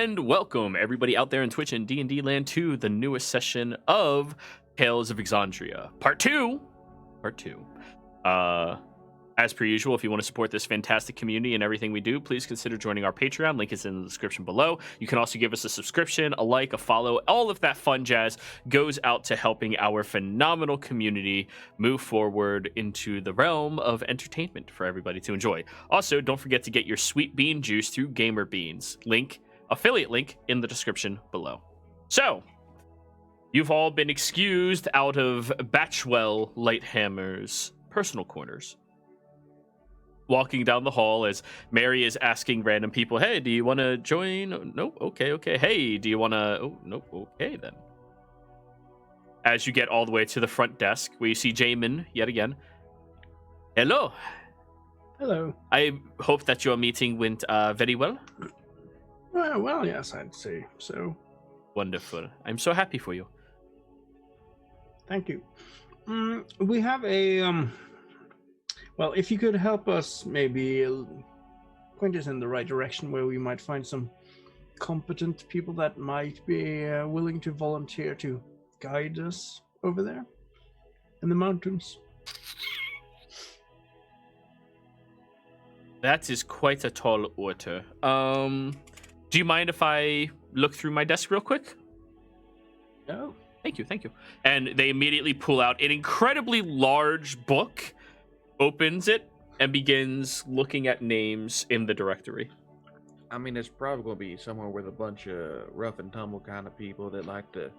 and welcome everybody out there in Twitch and D&D land to the newest session of Tales of Exandria, part two. As per usual, if you want to support this fantastic community and everything we do, please consider joining our Patreon. Link is in the description below. You can also give us a subscription, a like, a follow. All of that fun jazz goes out to helping our phenomenal community move forward into the realm of entertainment for everybody to enjoy. Also, don't forget to get your sweet bean juice through Gamer Beans. Affiliate link in the description below. So, you've all been excused out of Batchwell Lighthammer's personal corners. Walking down the hall as Mary is asking random people, hey, do you want to join? Nope, okay. Hey, do you want to? Oh, nope, okay then. As you get all the way to the front desk, where you see Jamin yet again. Hello. Hello. I hope that your meeting went very well. Well, yes, I'd say so. Wonderful. I'm so happy for you. Thank you. We have a well, if you could help us maybe point us in the right direction where we might find some competent people that might be willing to volunteer to guide us over there in the mountains. That is quite a tall order. Do you mind if I look through my desk real quick? No. Thank you. And they immediately pull out an incredibly large book, opens it, and begins looking at names in the directory. I mean, it's probably going to be somewhere with a bunch of rough and tumble kind of people that like to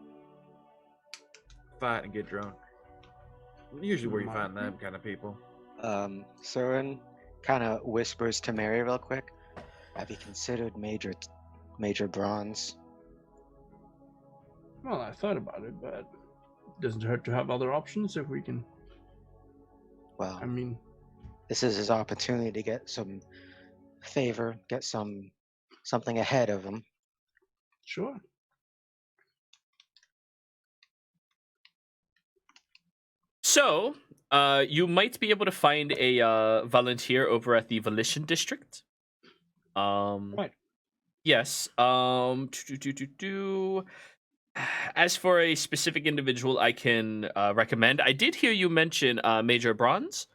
fight and get drunk. Usually where you find them kind of people. Soren kind of whispers to Mary real quick. Have you considered Major Bronze? Well, I thought about it, but it doesn't hurt to have other options if we can. Well, I mean, this is his opportunity to get some favor, get something ahead of him. Sure. So, you might be able to find a volunteer over at the Volition District. Right. Yes. As for a specific individual I can recommend, I did hear you mention Major Bronze.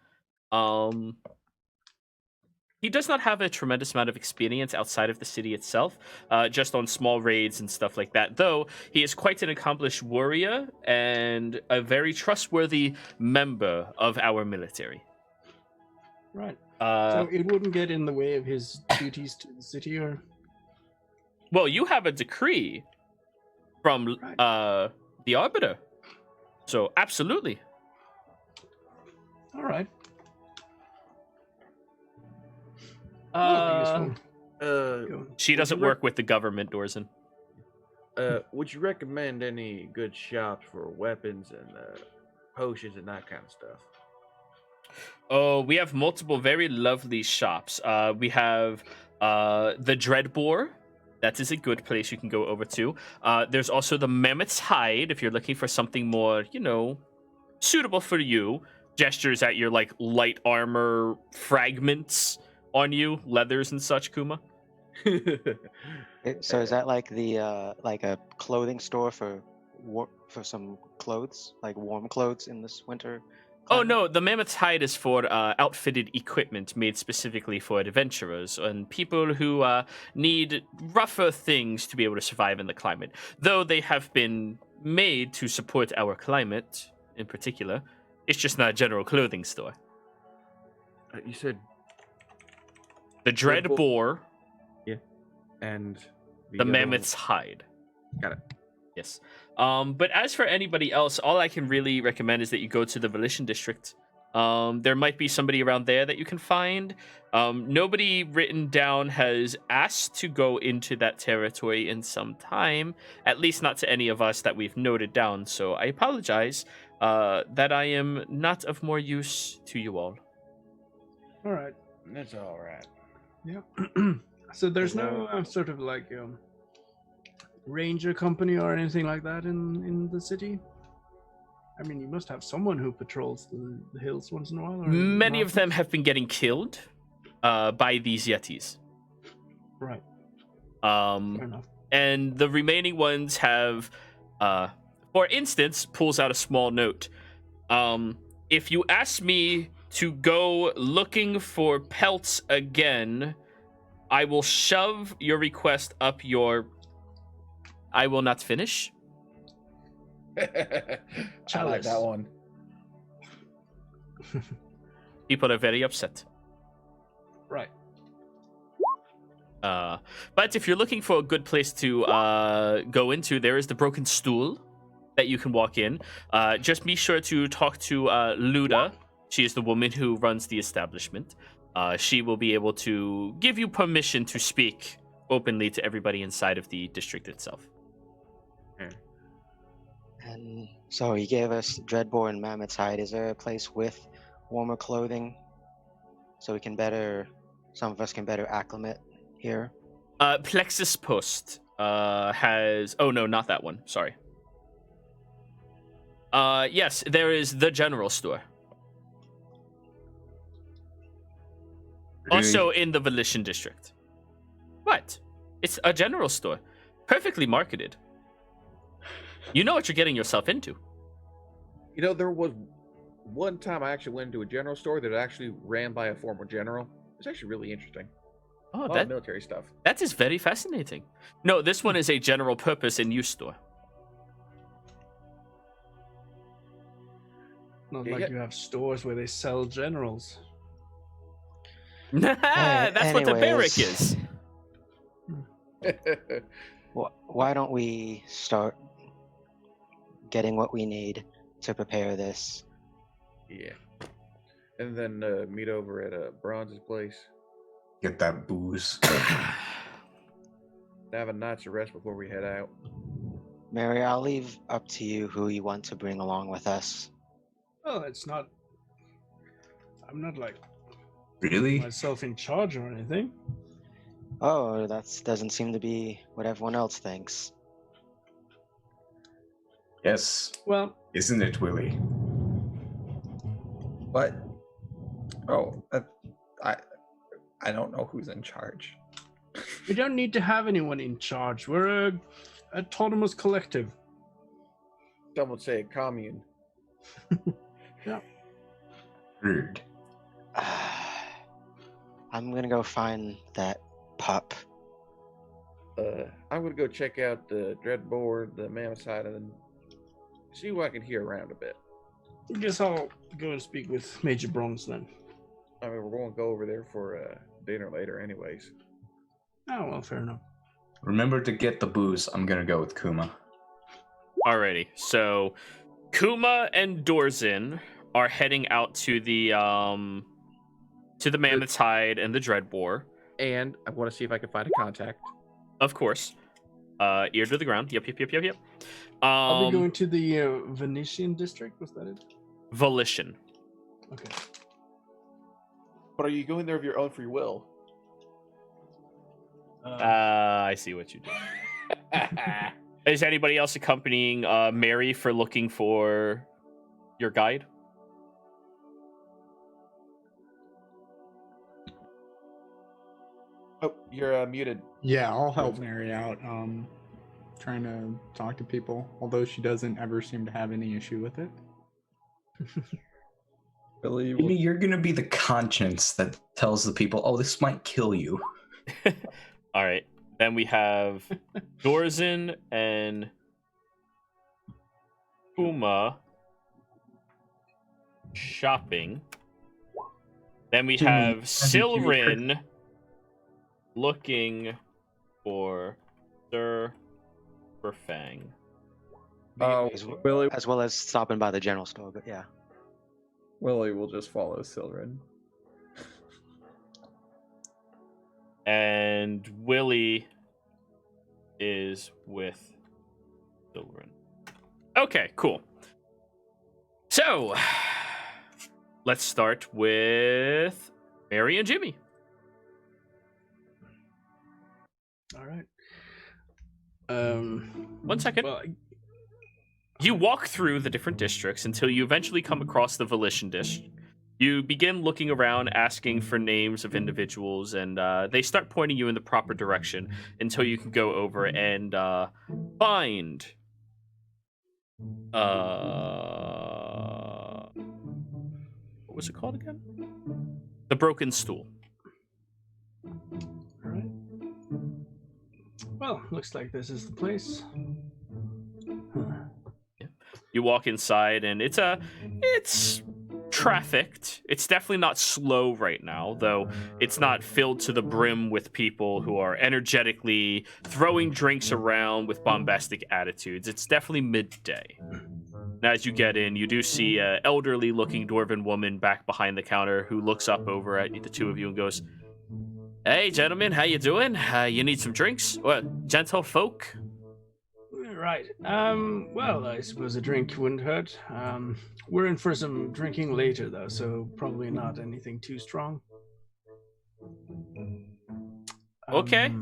He does not have a tremendous amount of experience outside of the city itself, just on small raids and stuff like that, though he is quite an accomplished warrior and a very trustworthy member of our military. Right. So it wouldn't get in the way of his duties to the city, or? Well, you have a decree from the Arbiter, so absolutely. All right. She doesn't work with the government, Dorzen. Would you recommend any good shops for weapons and potions and that kind of stuff? Oh, we have multiple very lovely shops. We have the Dreadbore. That is a good place you can go over to. There's also the Mammoth's Hide, if you're looking for something more, suitable for you. Gestures at your, light armor fragments on you, leathers and such, Kuma. So is that like a clothing store for some clothes, like warm clothes in this winter? Oh no, the Mammoth's Hide is for outfitted equipment made specifically for adventurers and people who need rougher things to be able to survive in the climate. Though they have been made to support our climate in particular, it's just not a general clothing store. You said the Dreadbore. Yeah, and the Mammoth's Hide. Got it. Yes. But as for anybody else, all I can really recommend is that you go to the Volition District. There might be somebody around there that you can find. Nobody written down has asked to go into that territory in some time, at least not to any of us that we've noted down. So I apologize that I am not of more use to you all. All right. That's all right. Yeah. So there's no sort of ranger company or anything like that in the city? I mean, you must have someone who patrols the hills once in a while. Or many of them have been getting killed by these Yetis. Right. Fair enough. and the remaining ones have, for instance, pulls out a small note. If you ask me to go looking for pelts again, I will shove your request up your. I will not finish. I like Chalice. that one. People are very upset. Right. But if you're looking for a good place to go into, there is the Broken Stool that you can walk in. Just be sure to talk to Luda. She is the woman who runs the establishment. She will be able to give you permission to speak openly to everybody inside of the district itself. And so he gave us Dreadbore and Mammoth's Hide. Is there a place with warmer clothing so we can better, some of us can better acclimate here? Plexus Post has. Oh no, not that one. Sorry. Yes, there is the general store. Also in the Volition district. What? It's a general store. Perfectly marketed. You know what you're getting yourself into. You know, there was one time I actually went into a general store that actually ran by a former general. It's actually really interesting. Oh, A lot of that military stuff. that is very fascinating. No, this one is a general purpose and use store. Not Yeah, like yeah. you have stores where they sell generals. That's what the barrack anyways. is. Why don't we start getting what we need to prepare this? Yeah. And then meet over at Bronze's place. Get that booze. Have a night's rest before we head out. Mary, I'll leave up to you who you want to bring along with us. Well, it's not. I'm not like Really? myself in charge or anything. Oh, that doesn't seem to be what everyone else thinks. Yes. Well, Isn't it, Willie? What? Oh, I don't know who's in charge. we don't need to have anyone in charge. We're a autonomous collective. Some would say a commune. Rude. I'm gonna go find that pup. I'm gonna go check out the Dreadboard, the Mammoth Side, and then see what I can hear around a bit. I guess I'll go and speak with Major Bronze then. I mean, we're going to go over there for dinner later, anyways. Oh, well, fair enough. Remember to get the booze. I'm gonna go with Kuma. Alrighty, so Kuma and Dorzin are heading out to the Mammoth's Hide and the Dreadbore. And I want to see if I can find a contact. Of course. Ear to the ground. Yep. Are we going to the Venetian district? Was that it? Volition. Okay. But are you going there of your own free will? I see what you did. Is anybody else accompanying Mary for looking for your guide? Oh, you're muted. Yeah, I'll help Mary out. Trying to talk to people, although she doesn't ever seem to have any issue with it. Billy, Maybe you're gonna be the conscience that tells the people, "Oh, this might kill you." All right. Then we have Dorzin and Kuma shopping. Then we have Silrin looking for Sir Burfang. Oh, As, Willie, as well as stopping by the general store, but yeah. Willie will just follow Silrin. And Willie is with Silrin. Okay, cool. So, let's start with Mary and Jimmy. All right. 1 second. Well, You walk through the different districts until you eventually come across the Volition district. You begin looking around, asking for names of individuals, and they start pointing you in the proper direction until you can go over and find what was it called again? The broken stool. All right. Well, looks like this is the place. You walk inside, and it's trafficked. It's definitely not slow right now, though it's not filled to the brim with people who are energetically throwing drinks around with bombastic attitudes. It's definitely midday. And as you get in, you do see an elderly-looking dwarven woman back behind the counter who looks up over at the two of you and goes, "Hey, gentlemen, how you doing? You need some drinks? What, gentle folk?" Right. Well, I suppose a drink wouldn't hurt. We're in for some drinking later, though, so probably not anything too strong. Okay.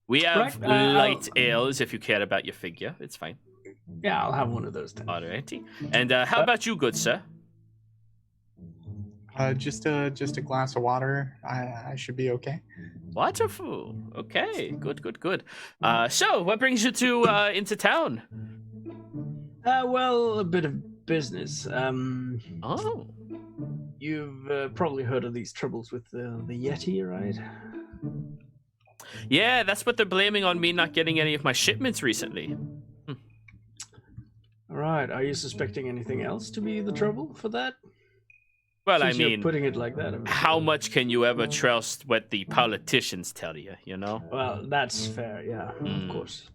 We have right, light ales if you care about your figure. It's fine. Yeah, I'll have one of those then. Alrighty. And how about you, good sir? Just a glass of water. I should be okay. Wonderful. Okay. Good. So what brings you to into town? Well, a bit of business. Oh. You've probably heard of these troubles with the Yeti, right? Yeah, that's what they're blaming on me not getting any of my shipments recently. All right. Are you suspecting anything else to be the trouble for that? Well, Since I you're mean, putting it like that. how much can you ever trust what the politicians tell you, you know? Well, that's fair. Yeah, of course.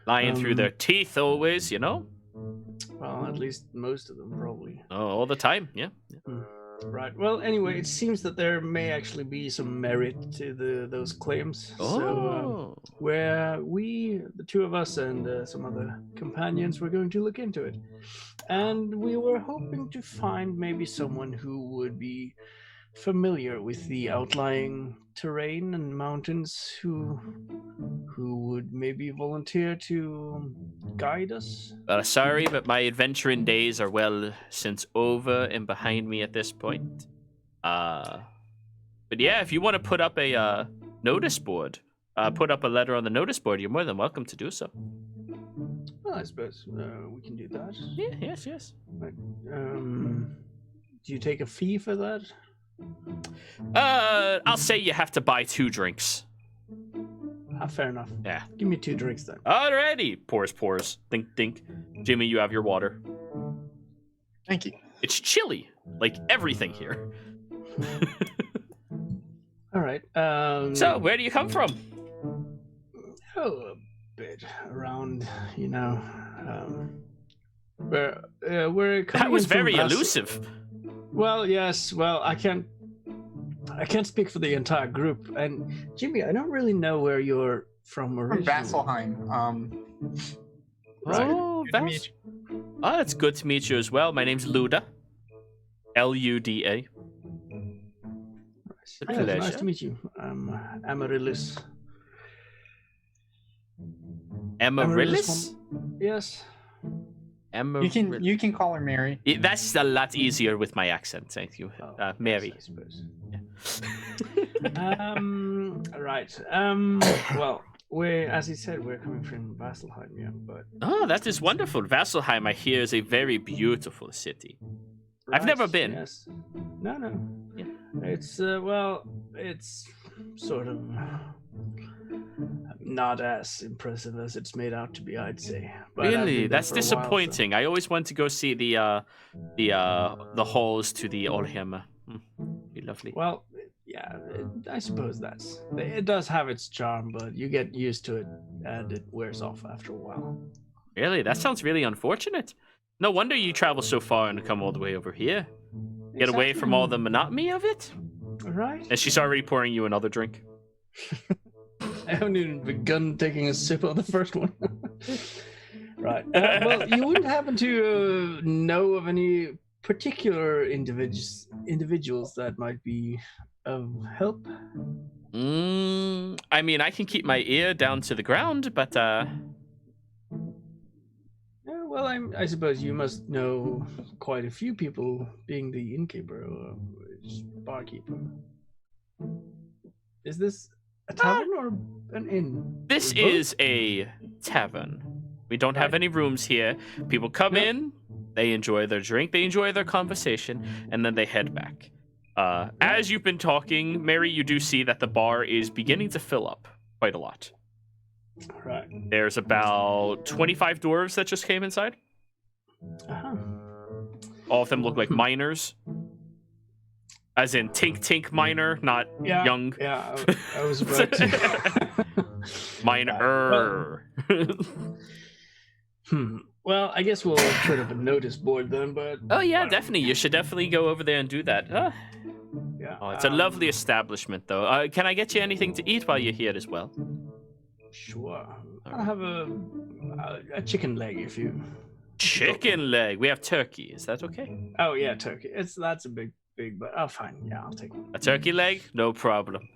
Lying through their teeth always, you know? Well, at least most of them probably. Oh, all the time, yeah. Right. Well, anyway, it seems that there may actually be some merit to those claims. So, where the two of us and some other companions, were going to look into it, and we were hoping to find maybe someone who would be familiar with the outlying terrain and mountains, who would maybe volunteer to guide us. Well, sorry, but my adventuring days are well since over and behind me at this point. But yeah, if you want to put up a notice board, put up a letter on the notice board, you're more than welcome to do so. Well, I suppose we can do that. Yeah, yes. But, do you take a fee for that? I'll say you have to buy 2 drinks. Fair enough. Yeah. Give me 2 drinks then. Alrighty. Pours. Dink. Jimmy, you have your water. Thank you. It's chilly, like everything here. All right. So, where do you come from? Oh, a bit around, you know. We're coming That was in from very Vas- elusive. Well, yes. Well, I can't speak for the entire group. And Jimmy, I don't really know where you're from From originally. Vasselheim. Right. Oh, Good to meet Oh, it's good to meet you as well. My name's Luda. Luda. It's a Yes, pleasure. nice to meet you. I'm Amaryllis. Amaryllis? Yes. You can call her Mary. That's a lot easier with my accent. Thank you, Oh, Mary. yes, I suppose. Yeah. Right. Well, as he said, we're coming from Vasselheim, yeah, but Oh, that is wonderful. Vasselheim, I hear, is a very beautiful city. I've never been. Yes. No. Yeah. It's it's sort of not as impressive as it's made out to be, I'd say. But I've been Really, there that's for a while, so- disappointing. I always want to go see the halls to the Olhema. Be lovely. Well, yeah, I suppose it does have its charm, but you get used to it and it wears off after a while. Really, that sounds really unfortunate. No wonder you travel so far and come all the way over here. Get away from all the monotony of it. Right? And she's already pouring you another drink. I haven't even begun taking a sip of the first one. Right. Well, you wouldn't happen to know of any particular individuals that might be of help? I mean, I can keep my ear down to the ground, but Yeah, well, I suppose you must know quite a few people, being the innkeeper or barkeeper. Is this a tavern or an inn? This Or both? is a tavern. We don't have Right. any rooms here. People come Yep. in, they enjoy their drink, they enjoy their conversation, and then they head back. As you've been talking, Mary, you do see that the bar is beginning to fill up quite a lot. Right. There's about 25 dwarves that just came inside. Uh-huh. All of them look like miners. As in Tink Miner, not Yeah. young. Yeah, I was about to. Miner. Well, I guess we'll put up a notice board then, but. Oh yeah, whatever. definitely. You should definitely go over there and do that. Yeah. Oh, it's a lovely establishment, though. Can I get you anything to eat while you're here as well? Sure. I'll have a chicken leg if you. Chicken leg. We have turkey. Is that okay? Oh yeah, turkey. That's a big, but oh fine. Yeah, I'll take one. A turkey leg? No problem.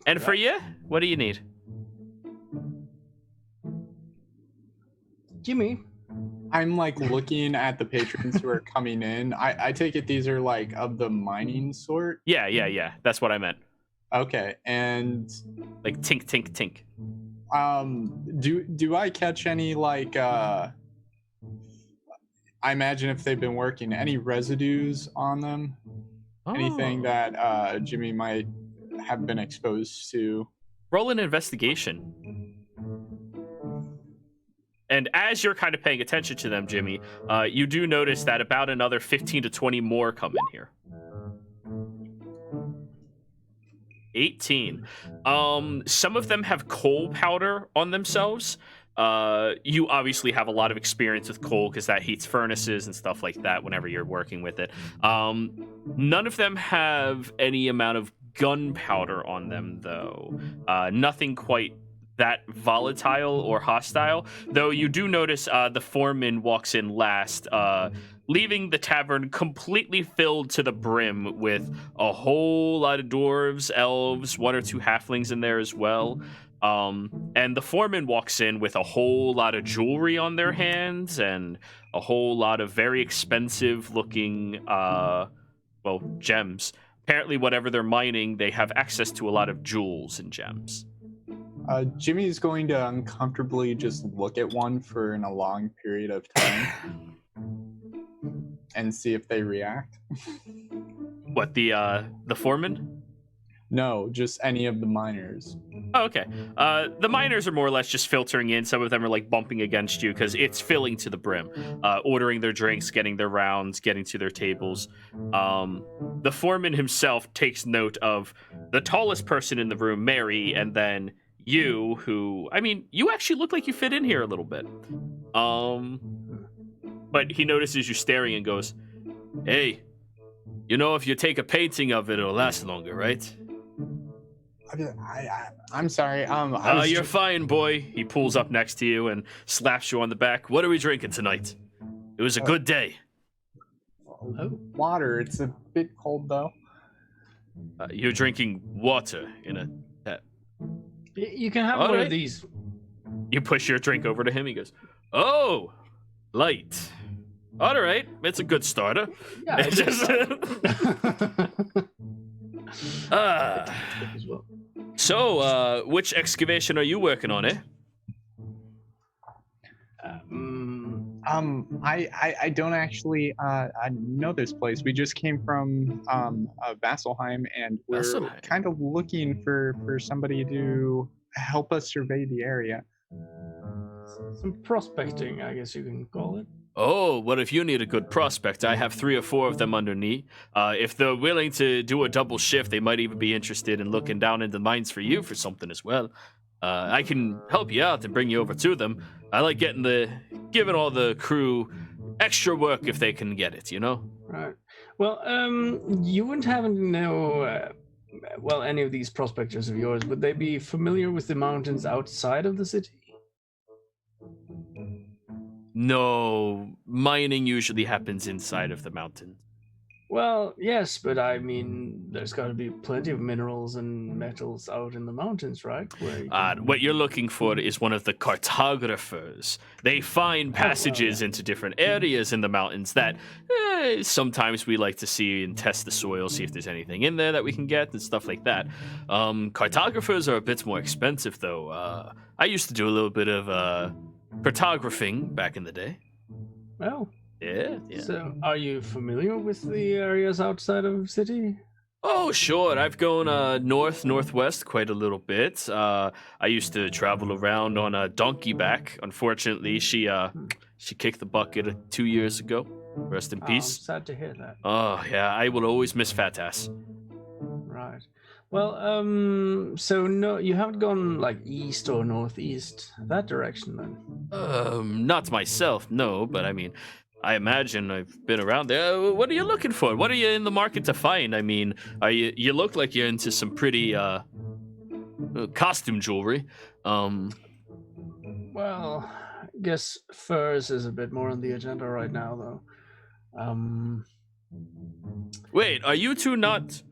And for you, what do you need? Jimmy. I'm like looking at the patrons who are coming in. I take it these are like of the mining sort. Yeah. That's what I meant. Okay, and Like tink. do I catch any like I imagine if they've been working, any residues on them? Anything Oh. that Jimmy might have been exposed to? Roll an investigation. And as you're kind of paying attention to them, Jimmy, you do notice that about another 15 to 20 more come in here. 18. Some of them have coal powder on themselves. You obviously have a lot of experience with coal because that heats furnaces and stuff like that whenever you're working with it. None of them have any amount of gunpowder on them, though. Nothing quite that volatile or hostile, though you do notice the foreman walks in last, leaving the tavern completely filled to the brim with a whole lot of dwarves, elves, one or two halflings in there as well. And the foreman walks in with a whole lot of jewelry on their hands and a whole lot of very expensive looking gems. Apparently whatever they're mining, they have access to a lot of jewels and gems. Jimmy's going to uncomfortably just look at one for a long period of time and see if they react. What, the foreman? No, just any of the miners. Oh, okay. The miners are more or less just filtering in. Some of them are like bumping against you because it's filling to the brim, ordering their drinks, getting their rounds, getting to their tables. The foreman himself takes note of the tallest person in the room, Mary, and then you, who, I mean, you actually look like you fit in here a little bit. But he notices you staring and goes, "Hey, you know, if you take a painting of it, it'll last longer, right?" I'm sorry. You're fine, boy. He pulls up next to you and slaps you on the back. What are we drinking tonight? It was a good day. Water. It's a bit cold though. You're drinking water in a... You can have All one right. of these. You push your drink over to him. He goes, "Oh, light. All right. It's a good starter." Yeah. It's just- as well. So, which excavation are you working on, eh? I don't actually I know this place. We just came from Vasselheim, and we're Vasselheim. kind of looking for somebody to help us survey the area. Some prospecting, I guess you can call it. Oh, well, if you need a good prospect, I have 3 or 4 of them under me. If they're willing to do a double shift, they might even be interested in looking down into mines for you for something as well. I can help you out and bring you over to them. I like giving all the crew extra work if they can get it, you know? Right. Well, you wouldn't happen to know, any of these prospectors of yours, would they be familiar with the mountains outside of the city? No, mining usually happens inside of the mountain. Well, yes, but I mean, there's got to be plenty of minerals and metals out in the mountains, right? Where you can... What you're looking for is one of the cartographers. They find well, passages yeah. into different areas in the mountains that sometimes we like to see and test the soil, see if there's anything in there that we can get and stuff like that. Cartographers are a bit more expensive, though. I used to do a little bit of cartographing back in the day. Well, Yeah. so are you familiar with the areas outside of city? Oh, sure. I've gone northwest quite a little bit. I used to travel around on a donkey back. Unfortunately, she kicked the bucket 2 years ago. Rest in I'm peace. sad to hear that. Oh yeah, I will always miss Fat Ass. Right. Well, so no, you haven't gone like east or northeast, that direction then? Not myself, no. But I mean, I imagine I've been around there. What are you looking for? What are you in the market to find? I mean, you look like you're into some pretty costume jewelry. Well, I guess furs is a bit more on the agenda right now, though. Wait, are you two not?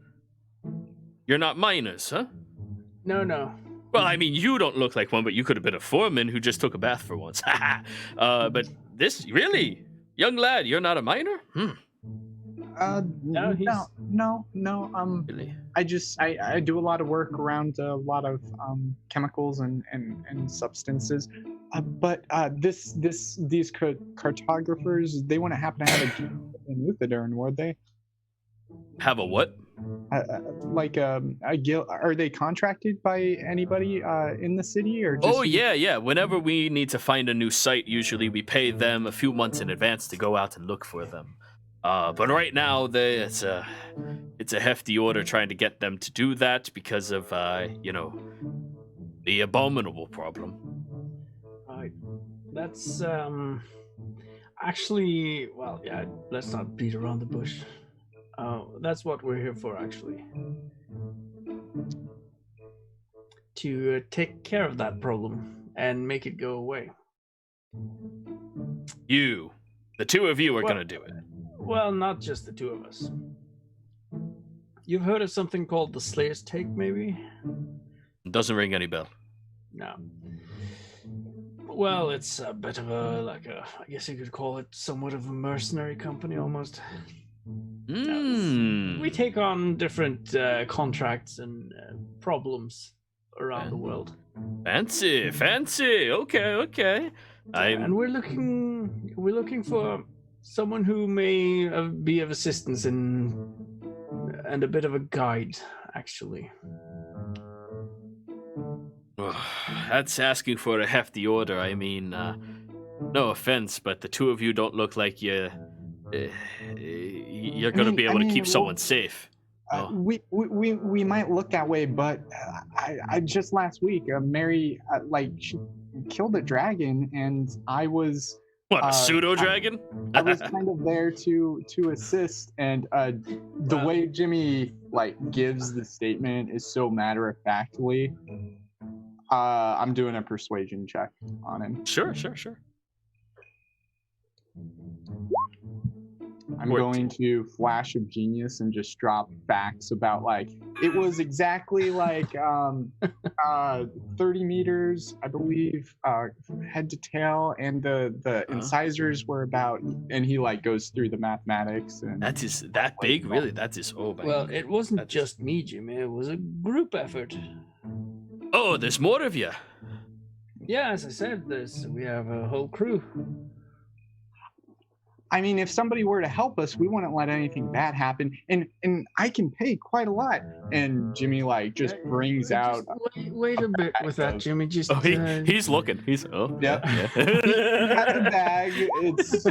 You're not miners, huh? No. Well, I mean, you don't look like one, but you could have been a foreman who just took a bath for once. But this, really? Young lad, you're not a miner? No, he's... No. Really? I do a lot of work around a lot of chemicals and substances. But these cartographers, they wouldn't happen to have a in Luthadern, would they? Have a what? Like a guild? Are they contracted by anybody in the city, or just... Oh yeah. Whenever we need to find a new site, usually we pay them a few months in advance to go out and look for them. But right now, it's a hefty order trying to get them to do that because of the abominable problem. Right. That's actually, well, yeah. Let's not beat around the bush. That's what we're here for, actually. To take care of that problem and make it go away. The two of you are gonna do it. Well, not just the two of us. You've heard of something called the Slayer's Take, maybe? Doesn't ring any bell. No. Well, it's a bit of I guess you could call it somewhat of a mercenary company, almost. We take on different contracts and problems around the world. Fancy. Okay. And we're looking for someone who may be of assistance and a bit of a guide, actually. That's asking for a hefty order. I mean, no offense, but the two of you don't look like you're going to be able to keep someone safe. We might look that way, but I just last week, Mary, she killed a dragon, and I was... What, a pseudo dragon? I was kind of there to assist, and the way Jimmy gives the statement is so matter of factly. I'm doing a persuasion check on him. Sure. I'm going to flash of genius and just drop facts about it was exactly 30 meters, I believe, head to tail, and the incisors were about, and he goes through the mathematics. And that is that big, really? That is well, it wasn't just me, Jimmy. It was a group effort. Oh, there's more of you. Yeah, as I said, we have a whole crew. I mean, if somebody were to help us, we wouldn't let anything bad happen, and I can pay quite a lot. And Jimmy just brings out. Wait a bit with that, Jimmy. Just he's looking. He's Yep. He has a bag. It's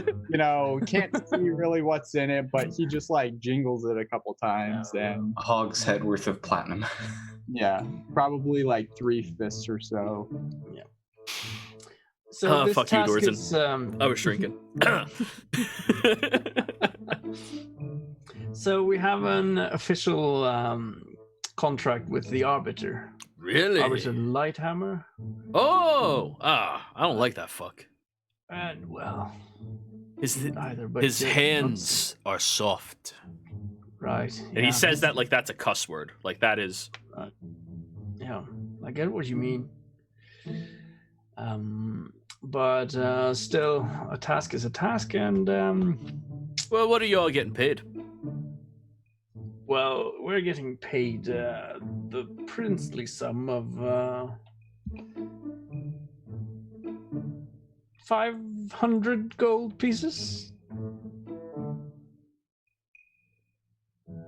can't see really what's in it, but he just jingles it a couple times, and A hog's head worth of platinum. yeah, probably 3 fists or so. Yeah. So this fuck you, task Dorson. is, I was shrinking. So we have an official contract with the Arbiter. Really? Arbiter Lighthammer. I don't like that fuck. And well, His either, but hands are soft. Right. And he says that like that's a cuss word. Like that is. Yeah, I get what you mean. But still, a task is a task, and Well, what are you all getting paid? well, we're getting paid the princely sum of 500 gold pieces.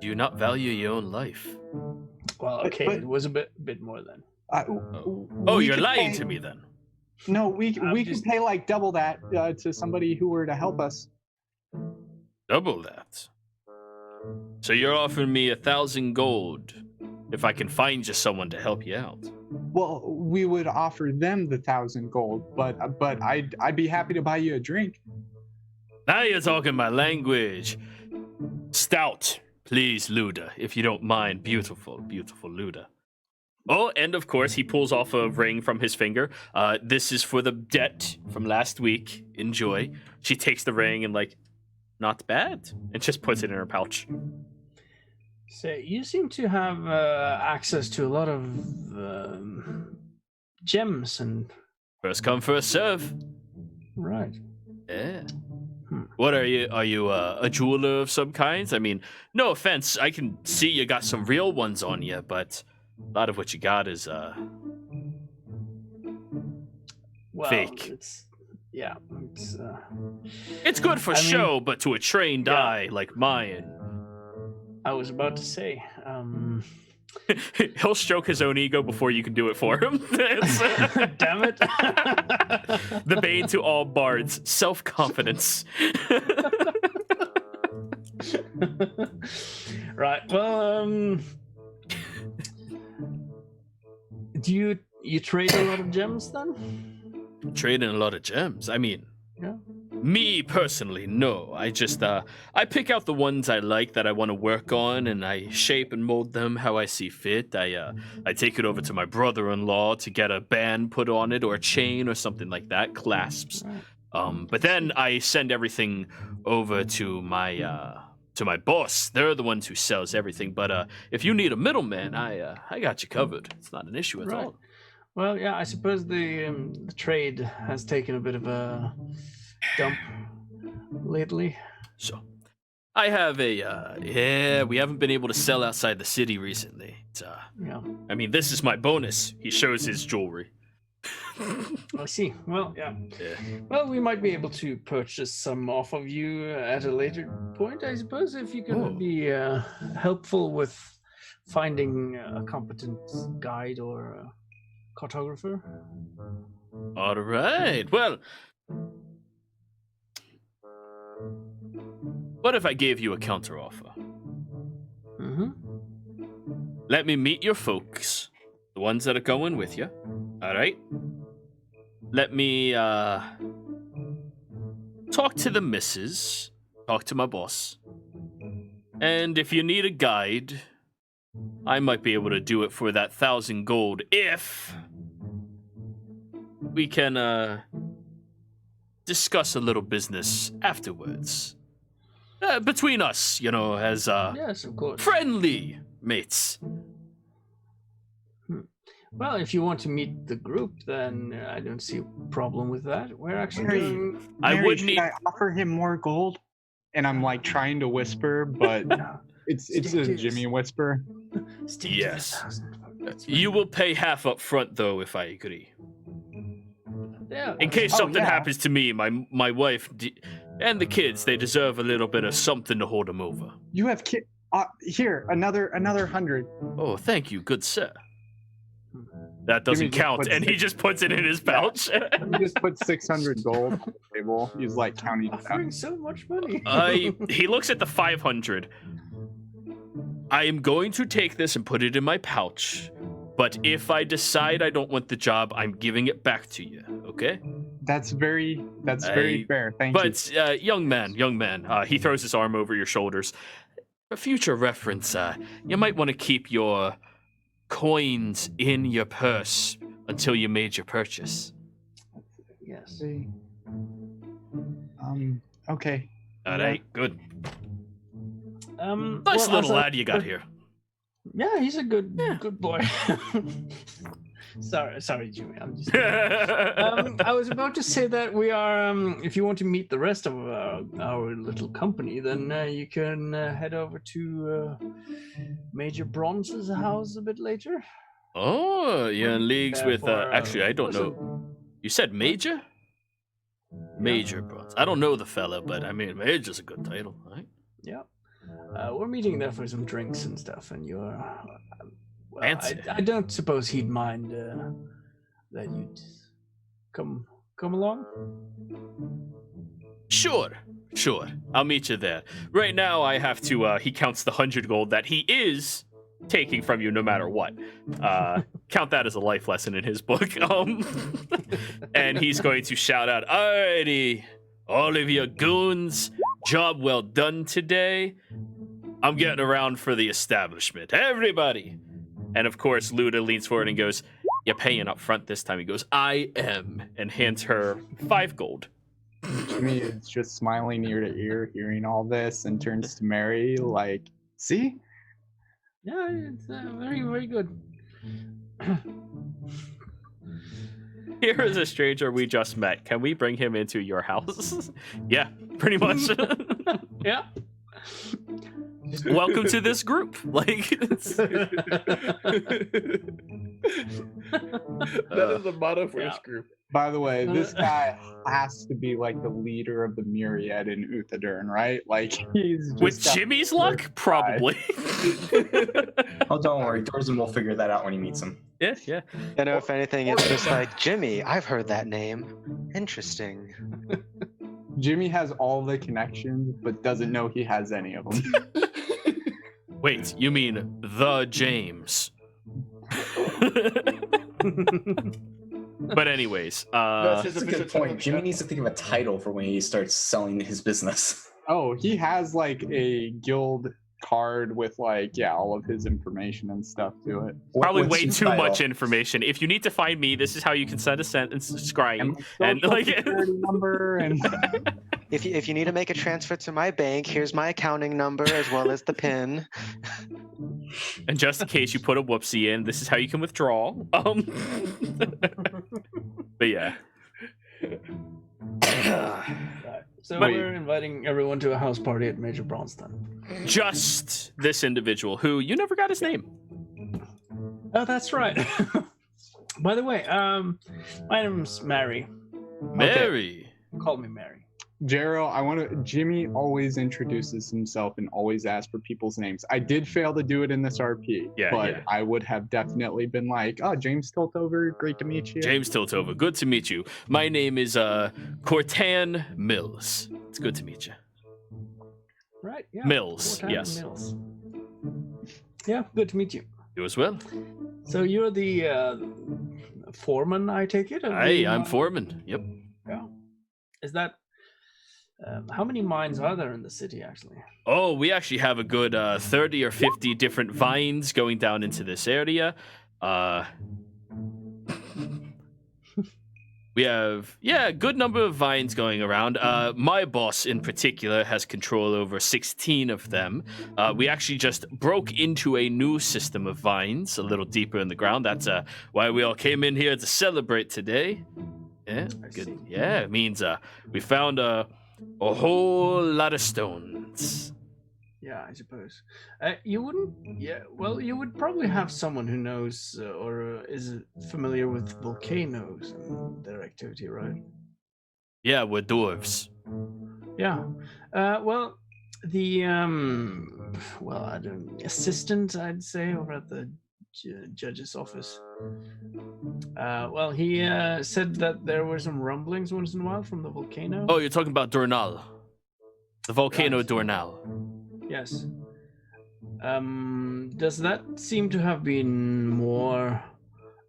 Do you not value your own life? Well, okay, But- it was a bit more then. Oh, we you're could lying pay- to me then. No, we could just- pay like double that to somebody who were to help us. Double that. So you're offering me 1,000 gold if I can find you someone to help you out. Well, we would offer them the 1,000 gold, but I'd be happy to buy you a drink. Now you're talking my language. Stout, please, Luda, if you don't mind. Beautiful, beautiful Luda. Oh, and of course, he pulls off a ring from his finger. This is for the debt from last week. Enjoy. She takes the ring and, like, not bad, and just puts it in her pouch. So you seem to have access to a lot of gems and First come, first serve. right. Yeah. Hmm. What are you? Are you a jeweler of some kinds? I mean, no offense. I can see you got some real ones on you, but a lot of what you got is Well, fake. It's It's good for I mean, show, but to a trained yeah. eye like mine. I was about to say. He'll stroke his own ego before you can do it for him. Damn it. The bane to all bards, self-confidence. Right. Well, do you trade a lot of gems then? Trading a lot of gems. I mean, Yeah. me personally, no. I just I pick out the ones I like that I want to work on, and I shape and mold them how I see fit. I take it over to my brother-in-law to get a band put on it, or a chain, or something like that, clasps. Right. But then I send everything over to my boss. They're the ones who sells everything. But if you need a middleman, I got you covered. It's not an issue at Right. all. Well, yeah. I suppose the trade has taken a bit of a dump lately. So, I have we haven't been able to sell outside the city recently. It's, Yeah. I mean, this is my bonus. He shows his jewelry. I see. Well, yeah. Yeah. Well, we might be able to purchase some off of you at a later point, I suppose, if you can Oh. be helpful with finding a competent guide or a cartographer. All right. Well, what if I gave you a counteroffer? Mm-hmm. Let me meet your folks, the ones that are going with you. All right. Let me talk to the missus, talk to my boss, and if you need a guide, I might be able to do it for that 1,000 gold if we can discuss a little business afterwards. Between us, you know, as Yes, of course. friendly mates. Well, if you want to meet the group, then I don't see a problem with that. We're actually Mary, doing. I Mary, would should need. I offer him more gold? And I'm like trying to whisper, but it's Stick a to Jimmy this. whisper. Stick to Yes. the 1,000. That's You fine. will pay half up front, though, if I agree. Yeah. In case Oh, something yeah. happens to me, my wife and the kids, they deserve a little bit of something to hold them over. You have here another 100. Oh, thank you, good sir. That doesn't just count, puts and he six- just puts it in his Yeah. pouch. He just put 600 gold on the table. He's like counting it Offering out. so much money. He looks at the 500. I am going to take this and put it in my pouch, but if I decide I don't want the job, I'm giving it back to you, okay? That's very fair. Thank you. But young man, he throws his arm over your shoulders. For future reference, you might want to keep your coins in your purse until you made your purchase. Yes. See. Okay. All right, good. Nice well, little lad you got here. Yeah, he's a good Yeah. good boy. sorry, Jimmy. I'm just. I was about to say that we are. If you want to meet the rest of our little company, then you can head over to Major Bronze's house a bit later. Oh, you're in leagues with. For, Actually, I don't listen, know. You said Major? Major Bronze. I don't know the fella, but I mean, Major's a good title, right? Yeah. We're meeting there for some drinks and stuff, and you're. Well, Fancy. I don't suppose he'd mind that you'd come along. Sure. I'll meet you there. Right now, I have to. He counts the 100 gold that he is taking from you, no matter what. Count that as a life lesson in his book. And he's going to shout out, "Alrighty, all of you goons, job well done today. I'm getting around for the establishment. Everybody." And of course, Luda leans forward and goes, "You're paying up front this time." He goes, "I am," and hands her 5 gold. Jimmy is just smiling ear to ear, hearing all this, and turns to Mary like, "See? Yeah, it's very, very good. Here is a stranger we just met. Can we bring him into your house? Yeah, pretty much. Yeah. Welcome to this group. Like, it's- That is the motto for yeah. this group. By the way, this guy has to be like the leader of the Myriad in Uthadurn, right? Like he's just with got Jimmy's the luck, first probably. Oh, don't worry. Dorzen will figure that out when he meets him. Yeah. You know, if anything, it's just like, Jimmy, I've heard that name. Interesting. Jimmy has all the connections, but doesn't know he has any of them. Wait, you mean the James? But anyways, That's That's a good point. Jimmy needs to think of a title for when he starts selling his business. Oh, he has like a guild card with like, yeah, all of his information and stuff to it. probably What's way his too title? much information. If you need to find me, this is how you can send a sentence scrying. my And social like, security number and If you need to make a transfer to my bank, here's my accounting number as well as the PIN. and just in case you put a whoopsie in, this is how you can withdraw. But yeah. Right. So But- we're inviting everyone to a house party at Major Bronstein. Just this individual who you never got his name. Oh, that's right. By the way, my name's Mary. Mary. Call me Mary. Jero, I want to. Jimmy always introduces himself and always asks for people's names. I did fail to do it in this RP, Yeah, but yeah. I would have definitely been like, "Oh, James Tiltover, great to meet you." James Tiltova, good to meet you. My name is Cortan Mills. It's good to meet you. Right? Yeah. Mills, Cortan yes. Mills. Yeah, good to meet you. You as well. So you're the foreman, I take it? of Hey, the, I'm foreman. Yep. Yeah. Is that? How many mines are there in the city, actually? Oh, we actually have a good 30 or 50 different vines going down into this area. We have, a good number of vines going around. My boss in particular has control over 16 of them. We actually just broke into a new system of vines a little deeper in the ground. That's why we all came in here to celebrate today. Yeah, good. see. Yeah, it means we found a whole lot of stones. Yeah, I suppose. You wouldn't. Yeah. Well, you would probably have someone who knows or is familiar with volcanoes and their activity, right? Yeah, we're dwarves. Yeah. Well, the I don't assistant, I'd say, over at the judge's office. Well, he said that there were some rumblings once in a while from the volcano. Oh, you're talking about Dornal. The volcano Right. Dornal. Yes. Does that seem to have been more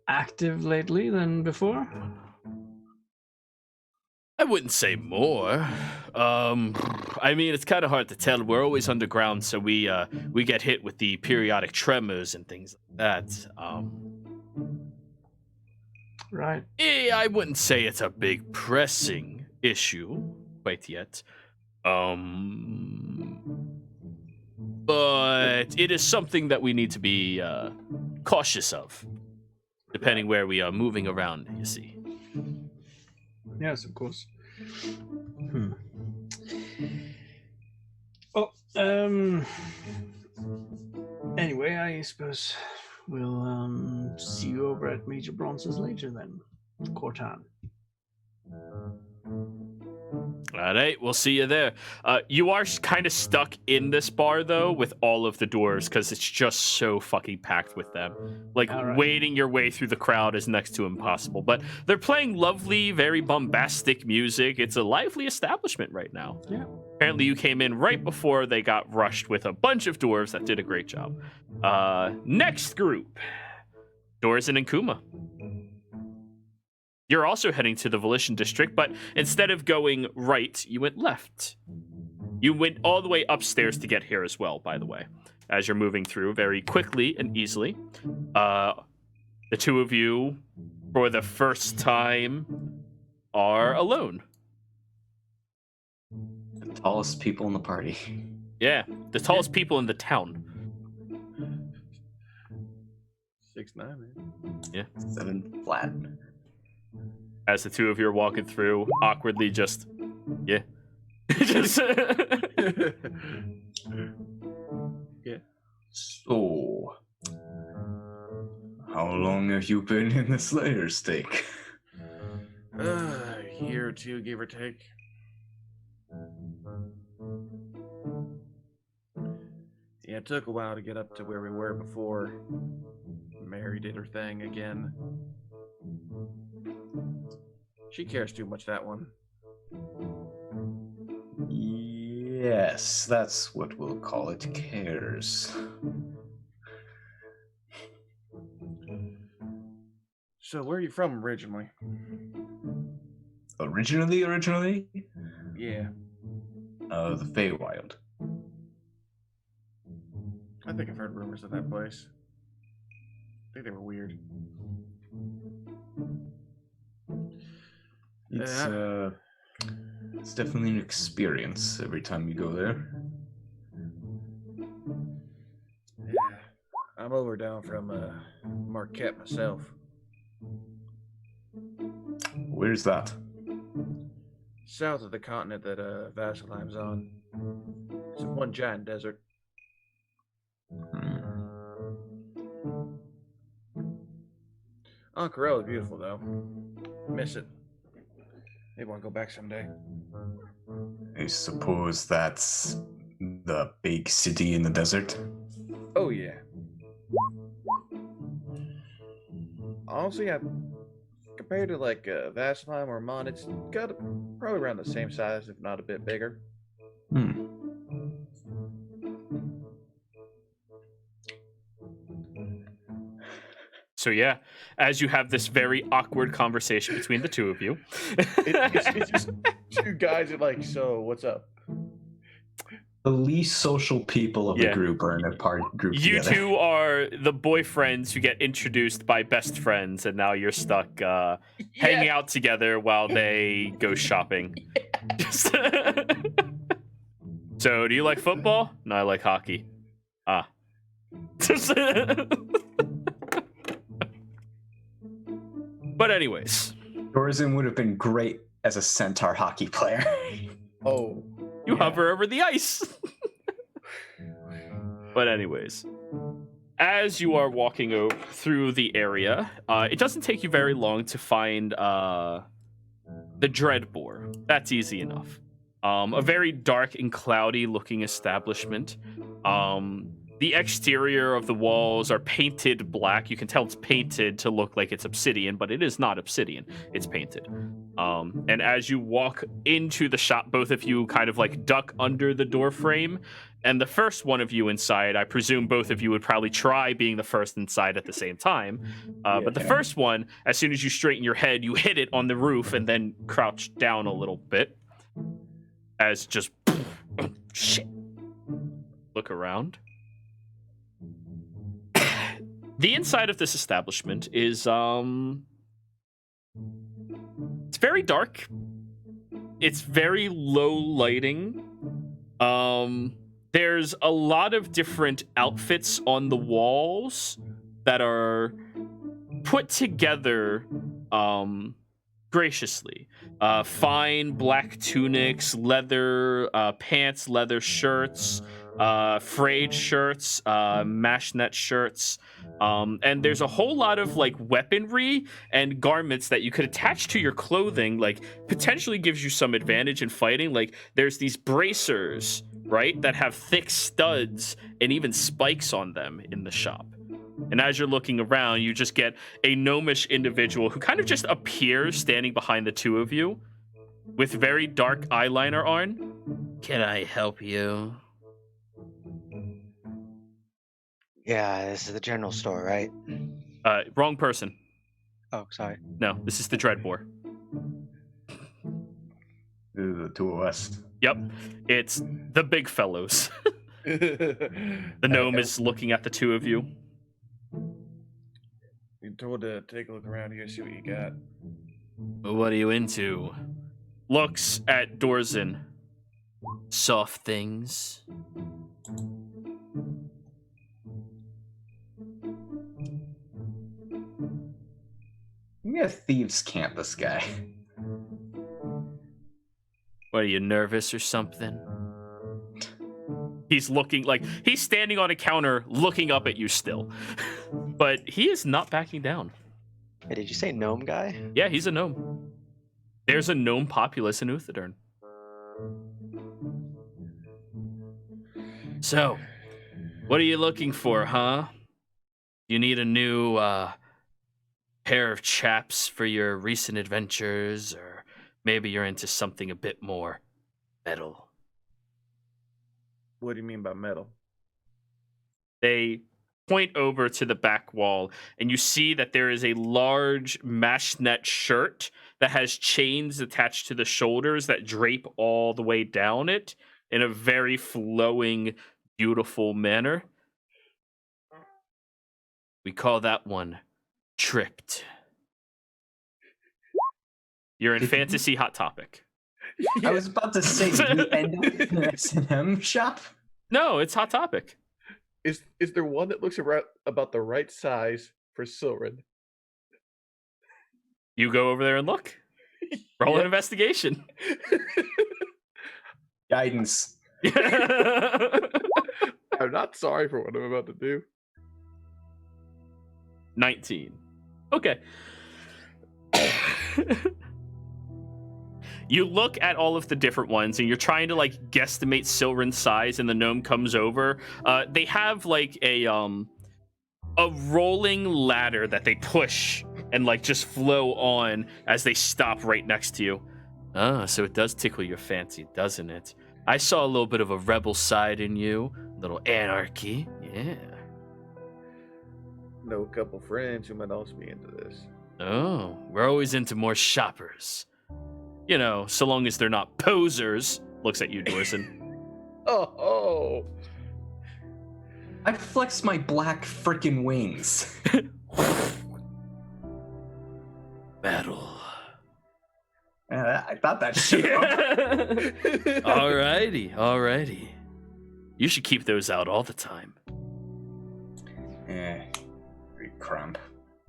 active lately than before? I wouldn't say more. I mean, it's kind of hard to tell. We're always underground, so we get hit with the periodic tremors and things like that. Right. I wouldn't say it's a big pressing issue quite yet. but it is something that we need to be cautious of, depending where we are moving around, you see. Yes, of course. Oh, anyway, I suppose we'll see you over at Major Bronze's later then, Cortan. All right, we'll see you there. You are kind of stuck in this bar, though, with all of the doors, because it's just so fucking packed with them. Like, All right. wading your way through the crowd is next to impossible. But they're playing lovely, very bombastic music. It's a lively establishment right now. Yeah. Apparently, you came in right before they got rushed with a bunch of dwarves that did a great job. Next group, Dorzan and Kuma. You're also heading to the Volition District, but instead of going right, you went left. You went all the way upstairs to get here as well, by the way, as you're moving through very quickly and easily. The two of you, for the first time, are alone. The tallest people in the party. Yeah, the tallest people in the town. 6'9", man. Yeah. 7 flat. As the two of you are walking through, awkwardly just, yeah. Just Yeah. So, how long have you been in the Slayer stake? A year or two, give or take. Yeah, it took a while to get up to where we were before Mary did her thing again. She cares too much, that one. Yes, that's what we'll call it, cares. So, where are you from originally? Originally? Yeah, The Feywild. I think I've heard rumors of that place. I think they were weird. It's definitely an experience every time you go there. Yeah, I'm over down from Marquette myself. Where's that? South of the continent that Vasselheim's on. It's one giant desert. Ankarel is beautiful, though. Miss it. Maybe want to go back someday. I suppose that's the big city in the desert. Oh, yeah. Honestly, compared to like Vasselheim or Mon, it's got probably around the same size, if not a bit bigger. So yeah, as you have this very awkward conversation between the two of you. It's just two guys are like, so what's up? The least social people of the group are in a group You together. two are the boyfriends who get introduced by best friends, and now you're stuck hanging out together while they go shopping. So, do you like football? No, I like hockey. Ah. But anyways. Dorzan would have been great as a centaur hockey player. Oh. You hover over the ice. But anyways, as you are walking through the area, it doesn't take you very long to find the Dreadbore. That's easy enough. A very dark and cloudy looking establishment. The exterior of the walls are painted black. You can tell it's painted to look like it's obsidian, but it is not obsidian. It's painted. And as you walk into the shop, both of you kind of like duck under the door frame. And the first one of you inside, I presume both of you would probably try being the first inside at the same time. But the first one, as soon as you straighten your head, you hit it on the roof and then crouch down a little bit. As just, shit. Look around. The inside of this establishment is, it's very dark. It's very low lighting. there's a lot of different outfits on the walls that are put together graciously. Fine black tunics, leather pants, leather shirts, frayed shirts, mesh net shirts. And there's a whole lot of like weaponry and garments that you could attach to your clothing, like potentially gives you some advantage in fighting. Like there's these bracers, right, that have thick studs and even spikes on them in the shop. And as you're looking around, you just get a gnomish individual who kind of just appears standing behind the two of you with very dark eyeliner on. Can I help you? Yeah, this is the general store, right? Wrong person. Oh, sorry. No, this is the Dreadbore. The two of us. Yep, it's the big fellows. The gnome is looking at the two of you. You're told to take a look around here, see what you got. What are you into? Looks at Dorzen. Soft things. Yeah, thieves camp this guy. What, are you nervous or something? He's looking like he's standing on a counter looking up at you still. But he is not backing down. Hey, did you say gnome guy? Yeah, he's a gnome. There's a gnome populace in Uthadern. So, what are you looking for, huh? You need a new pair of chaps for your recent adventures, or maybe you're into something a bit more metal. What do you mean by metal? They point over to the back wall, and you see that there is a large mesh net shirt that has chains attached to the shoulders that drape all the way down it in a very flowing, beautiful manner. We call that one Tripped. You're in Fantasy Hot Topic. I was about to say, did we end up in an S&M shop? No, it's Hot Topic. Is there one that looks about the right size for Silren? You go over there and look. Roll an Yeah. investigation. Guidance. I'm not sorry for what I'm about to do. 19. Okay. You look at all of the different ones and you're trying to like guesstimate Silren's size, and the gnome comes over. They have like a rolling ladder that they push and like just flow on as they stop right next to you. Ah, so it does tickle your fancy, doesn't it? I saw a little bit of a rebel side in you, a little anarchy. Yeah. Know a couple friends who might also be into this. Oh, we're always into more shoppers. You know, so long as they're not posers. Looks at you, Dorson. Oh. I flexed my black frickin' wings. Battle. I thought that shit. Alrighty. You should keep those out all the time. Crump.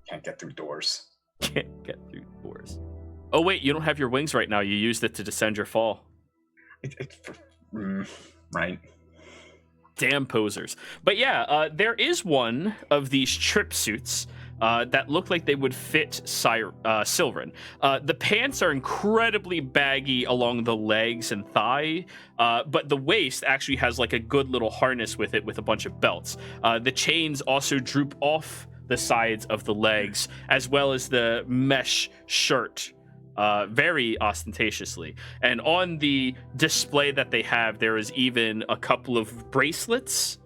Can't get through doors. Can't get through doors. Oh wait, you don't have your wings right now. You used it to descend your fall. Right. Damn posers. But yeah, there is one of these trip suits that look like they would fit Silren. The pants are incredibly baggy along the legs and thigh, but the waist actually has like a good little harness with it with a bunch of belts. The chains also droop off the sides of the legs, as well as the mesh shirt, very ostentatiously. And on the display that they have, there is even a couple of bracelets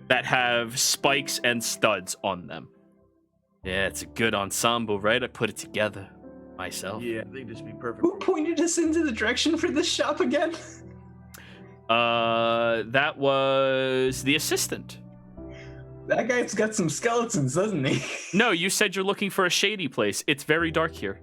that have spikes and studs on them. Yeah, it's a good ensemble, right? I put it together myself. Yeah, they'd just be perfect. Who pointed us into the direction for this shop again? That was the assistant. That guy's got some skeletons, doesn't he? No, you said you're looking for a shady place. It's very dark here.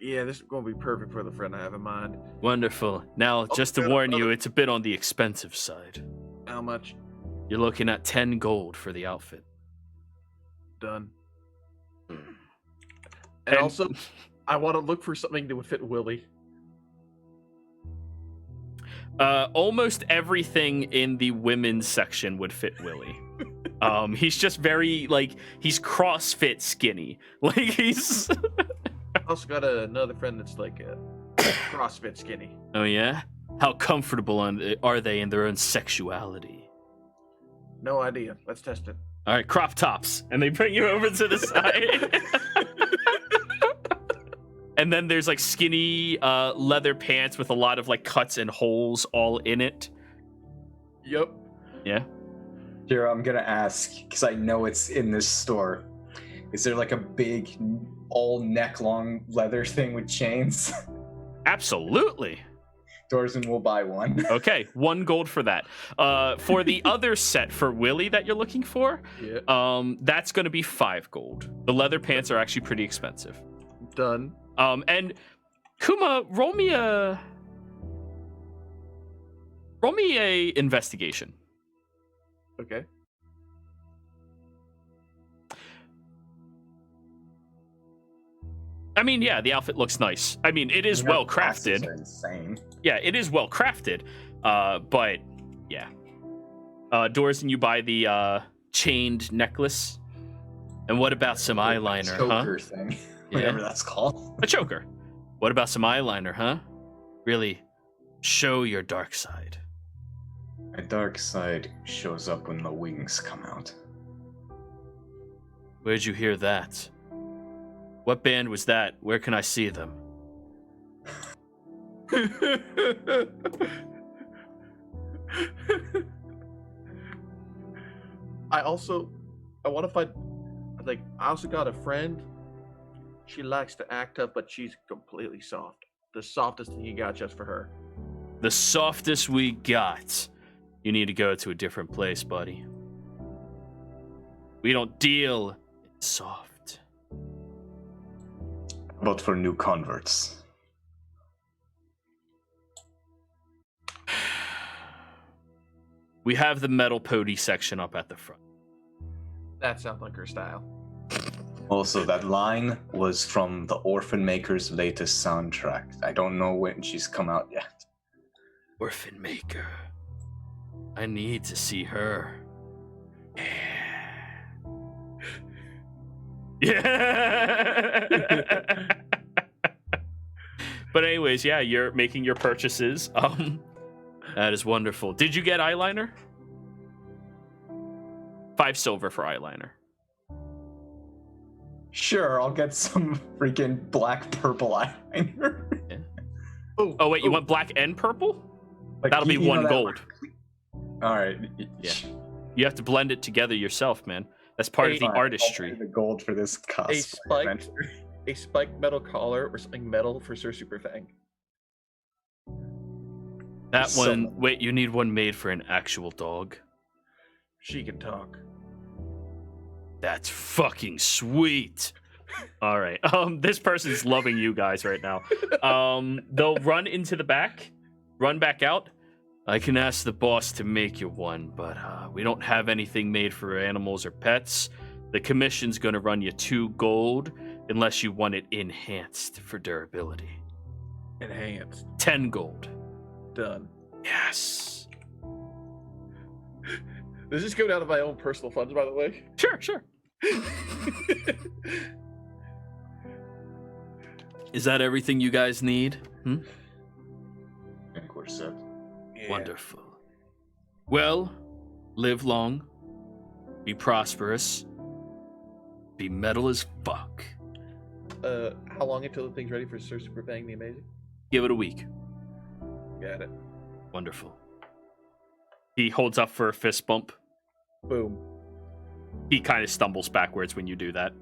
Yeah, this is going to be perfect for the friend I have in mind. Wonderful. Now, just to good, warn you, brother. it's a bit on the expensive side. How much? You're looking at 10 gold for the outfit. Done. And- And also, I want to look for something that would fit Willie. Almost everything in the women's section would fit Willie. He's just very, like, he's CrossFit skinny. Like, he's... I also got another friend that's like a CrossFit skinny. Oh, yeah? How comfortable are they in their own sexuality? No idea. Let's test it. All right, crop tops. And they bring you over to the side. And then there's like skinny leather pants with a lot of like cuts and holes all in it. Yep. Yeah. Here, I'm gonna ask because I know it's in this store. Is there like a big, all neck long leather thing with chains? Absolutely. Dorzen will buy one. Okay, 1 gold for that. For the other set for Willie that you're looking for, Yeah. that's going to be 5 gold. The leather pants are actually pretty expensive. Done. And Kuma, roll me a investigation. Okay. I mean, yeah, the outfit looks nice. I mean, it is well crafted. Insane. Yeah, it is well crafted. But yeah. Doors, and you buy the chained necklace. And what about some eyeliner, Choker huh? thing. Yeah. Whatever that's called. A choker. What about some eyeliner, huh? Really show your dark side. My dark side shows up when the wings come out. Where'd you hear that? What band was that? Where can I see them? I want to find, like, I also got a friend. She likes to act tough, but she's completely soft. The softest thing you got just for her. The softest we got. You need to go to a different place, buddy. We don't deal in soft. But for new converts. We have the metal pody section up at the front. That sounds like her style. Also, that line was from the Orphan Maker's latest soundtrack. I don't know when she's come out yet. Orphan Maker. I need to see her. Yeah. But anyways, yeah, you're making your purchases. That is wonderful. Did you get eyeliner? 5 silver for eyeliner. Sure, I'll get some freaking black purple eyeliner. Oh wait, you want black and purple? Like, That'll be you know 1 that- gold. All right. Yeah. You have to blend it together yourself, man. That's part of the Fine, I'll artistry. pay the gold for this cosplay. A spiked metal collar or something metal for Sir Superfang. That So- one, wait, you need one made for an actual dog. She can talk. That's fucking sweet. All right. This person's loving you guys right now. They'll run into the back, run back out. I can ask the boss to make you one, but we don't have anything made for animals or pets. The commission's gonna run you 2 gold unless you want it enhanced for durability. Enhanced. 10 gold. Done. Yes. Does this go down to my own personal funds, by the way? Sure. Is that everything you guys need? I think we're set. Yeah. Wonderful. Well, live long, be prosperous, be metal as fuck. How long until the thing's ready for Sir Superfang the Amazing? Give it a week. Got it. Wonderful. He holds up for a fist bump. Boom. He kind of stumbles backwards when you do that.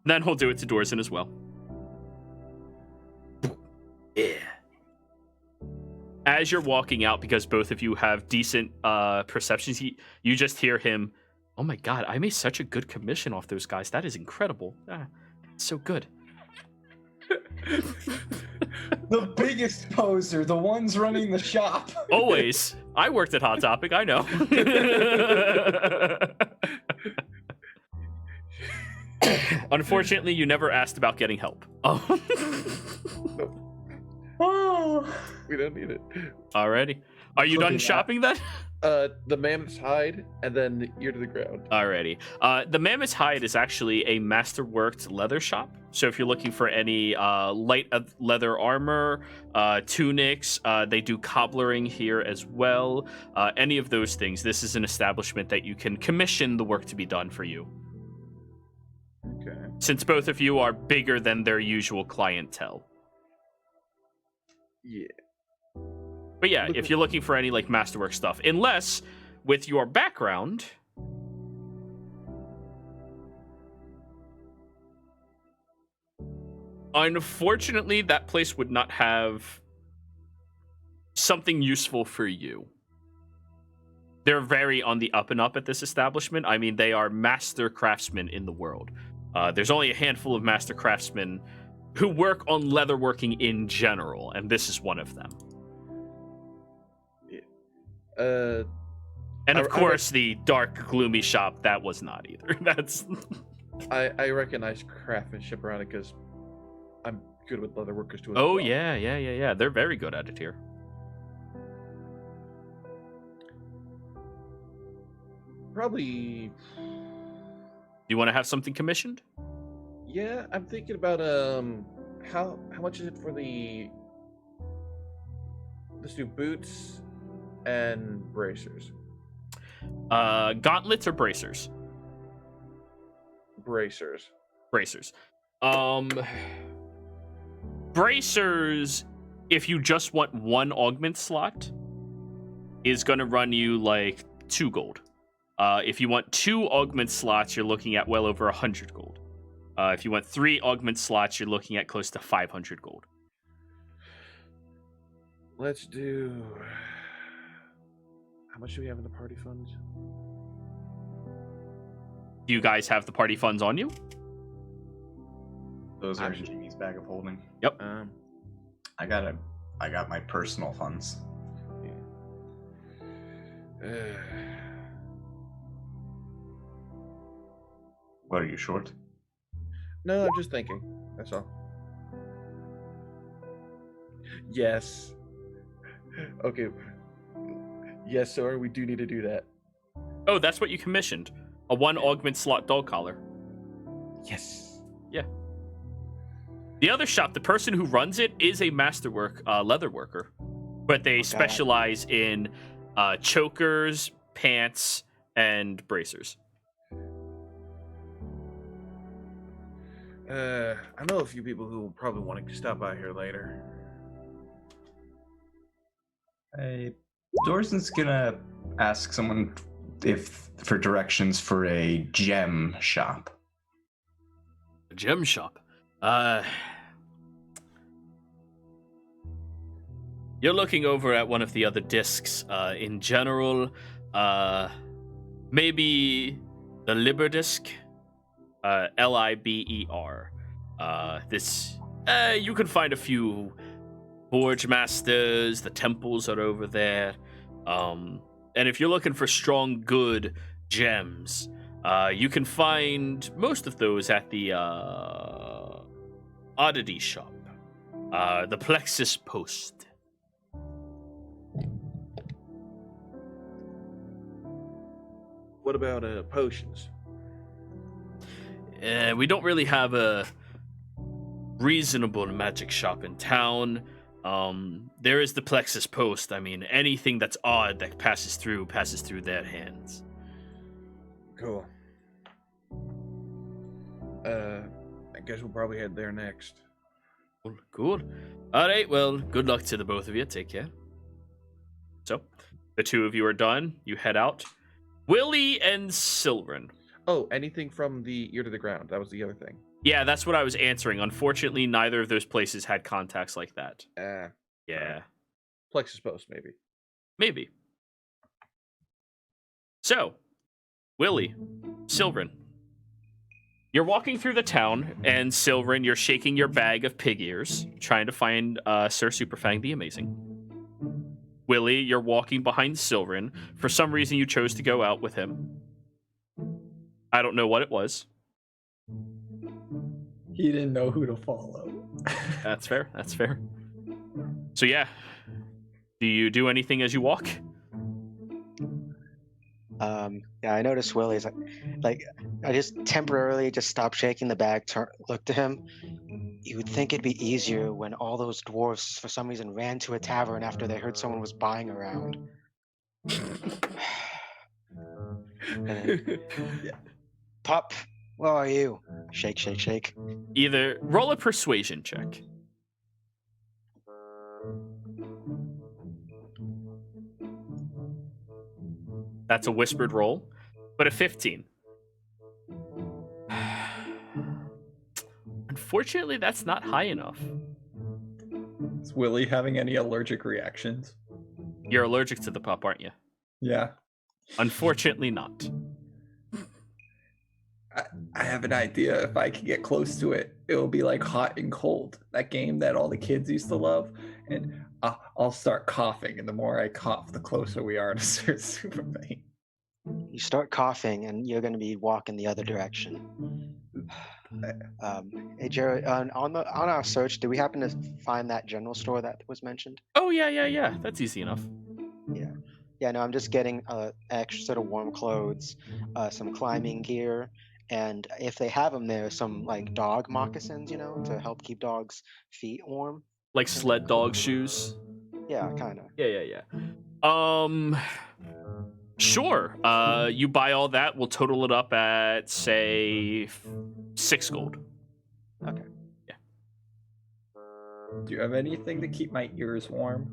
Then he'll do it to Dorzen as well. Yeah. As you're walking out, because both of you have decent perceptions, you just hear him, "Oh my god, I made such a good commission off those guys. That is incredible. So good." The biggest poser, the ones running the shop. Always. I worked at Hot Topic. I know. Unfortunately, you never asked about getting help. Oh. Oh. We don't need it. Alrighty. Are you done Looking at- shopping then? The mammoth's hide and then ear to the ground. Alrighty. The Mammoth's Hide is actually a masterworked leather shop. So if you're looking for any light leather armor, tunics, they do cobblering here as well. Any of those things. This is an establishment that you can commission the work to be done for you. Okay. Since both of you are bigger than their usual clientele. Yeah. But yeah, if you're looking for any like masterwork stuff, unless with your background, unfortunately, that place would not have something useful for you. They're very on the up and up at this establishment. I mean, they are master craftsmen in the world. There's only a handful of master craftsmen who work on leatherworking in general, and this is one of them. And of course, the dark, gloomy shop, that was not either. That's. I recognize craftsmanship around it because I'm good with leather workers too. As Oh, well. yeah. They're very good at it here. Probably. You want to have something commissioned? Yeah, I'm thinking about how much is it for the let's do boots and bracers. Gauntlets or bracers? Bracers. Bracers. Bracers, if you just want one augment slot, is going to run you like 2 gold. If you want 2 augment slots, you're looking at well over 100 gold. If you want 3 augment slots, you're looking at close to 500 gold. Let's do. How much do we have in the party funds? Do you guys have the party funds on you? Those are Jimmy's bag of holding. Yep. I got my personal funds. What, are you short? No, I'm just thinking. That's all. Yes. Okay. Yes, sir. We do need to do that. Oh, that's what you commissioned. A 1 augment slot dog collar. Yes. Yeah. The other shop, the person who runs it is a masterwork leather worker, but they specialize in chokers, pants, and bracers. I know a few people who will probably want to stop by here later. Dorsen's gonna ask someone for directions for a gem shop. A gem shop? You're looking over at one of the other discs. In general, maybe the Liber disc. Liber. This, you can find a few Forge Masters. The temples are over there. And if you're looking for strong, good gems, you can find most of those at the oddity shop, the Plexus Post. What about potions? We don't really have a reasonable magic shop in town. There is the Plexus Post. I mean, anything that's odd that passes through their hands. Cool. I guess we'll probably head there next. Cool. All right, well, good luck to the both of you. Take care. So, the 2 of you are done. You head out. Willie and Silverin. Oh, anything from the ear to the ground. That was the other thing. Yeah, that's what I was answering. Unfortunately, neither of those places had contacts like that. Yeah. Plexus Post, maybe. Maybe. So, Willie, Silverin, You're walking through the town, and Silverin, you're shaking your bag of pig ears, trying to find Sir Superfang the Amazing. Willie, you're walking behind Silverin. For some reason, you chose to go out with him. I don't know what it was. He didn't know who to follow. That's fair. That's fair. So yeah, do you do anything as you walk? Yeah, I noticed Willie's like I just temporarily just stopped shaking the bag, looked at him. You would think it'd be easier when all those dwarfs for some reason ran to a tavern after they heard someone was buying around. And then, Pup, where are you? Shake, shake, shake. Either roll a persuasion check. That's a whispered roll, but a 15. Unfortunately, that's not high enough. Is Willie having any allergic reactions? You're allergic to the pup, aren't you? Yeah. Unfortunately not. I have an idea. If I can get close to it, it'll be like Hot and Cold, that game that all the kids used to love. And I'll start coughing, and the more I cough, the closer we are to Sir Superman. You start coughing, and you're going to be walking the other direction. Hey Jared, on our search, did we happen to find that general store that was mentioned? Oh yeah. That's easy enough. Yeah. No, I'm just getting extra set of warm clothes, some climbing gear, and if they have them there, some like dog moccasins, to help keep dogs' feet warm. Like sled dog shoes. Yeah, kind of. Yeah. Sure. You buy all that. We'll total it up at say 6 gold. Okay. Yeah. Do you have anything to keep my ears warm?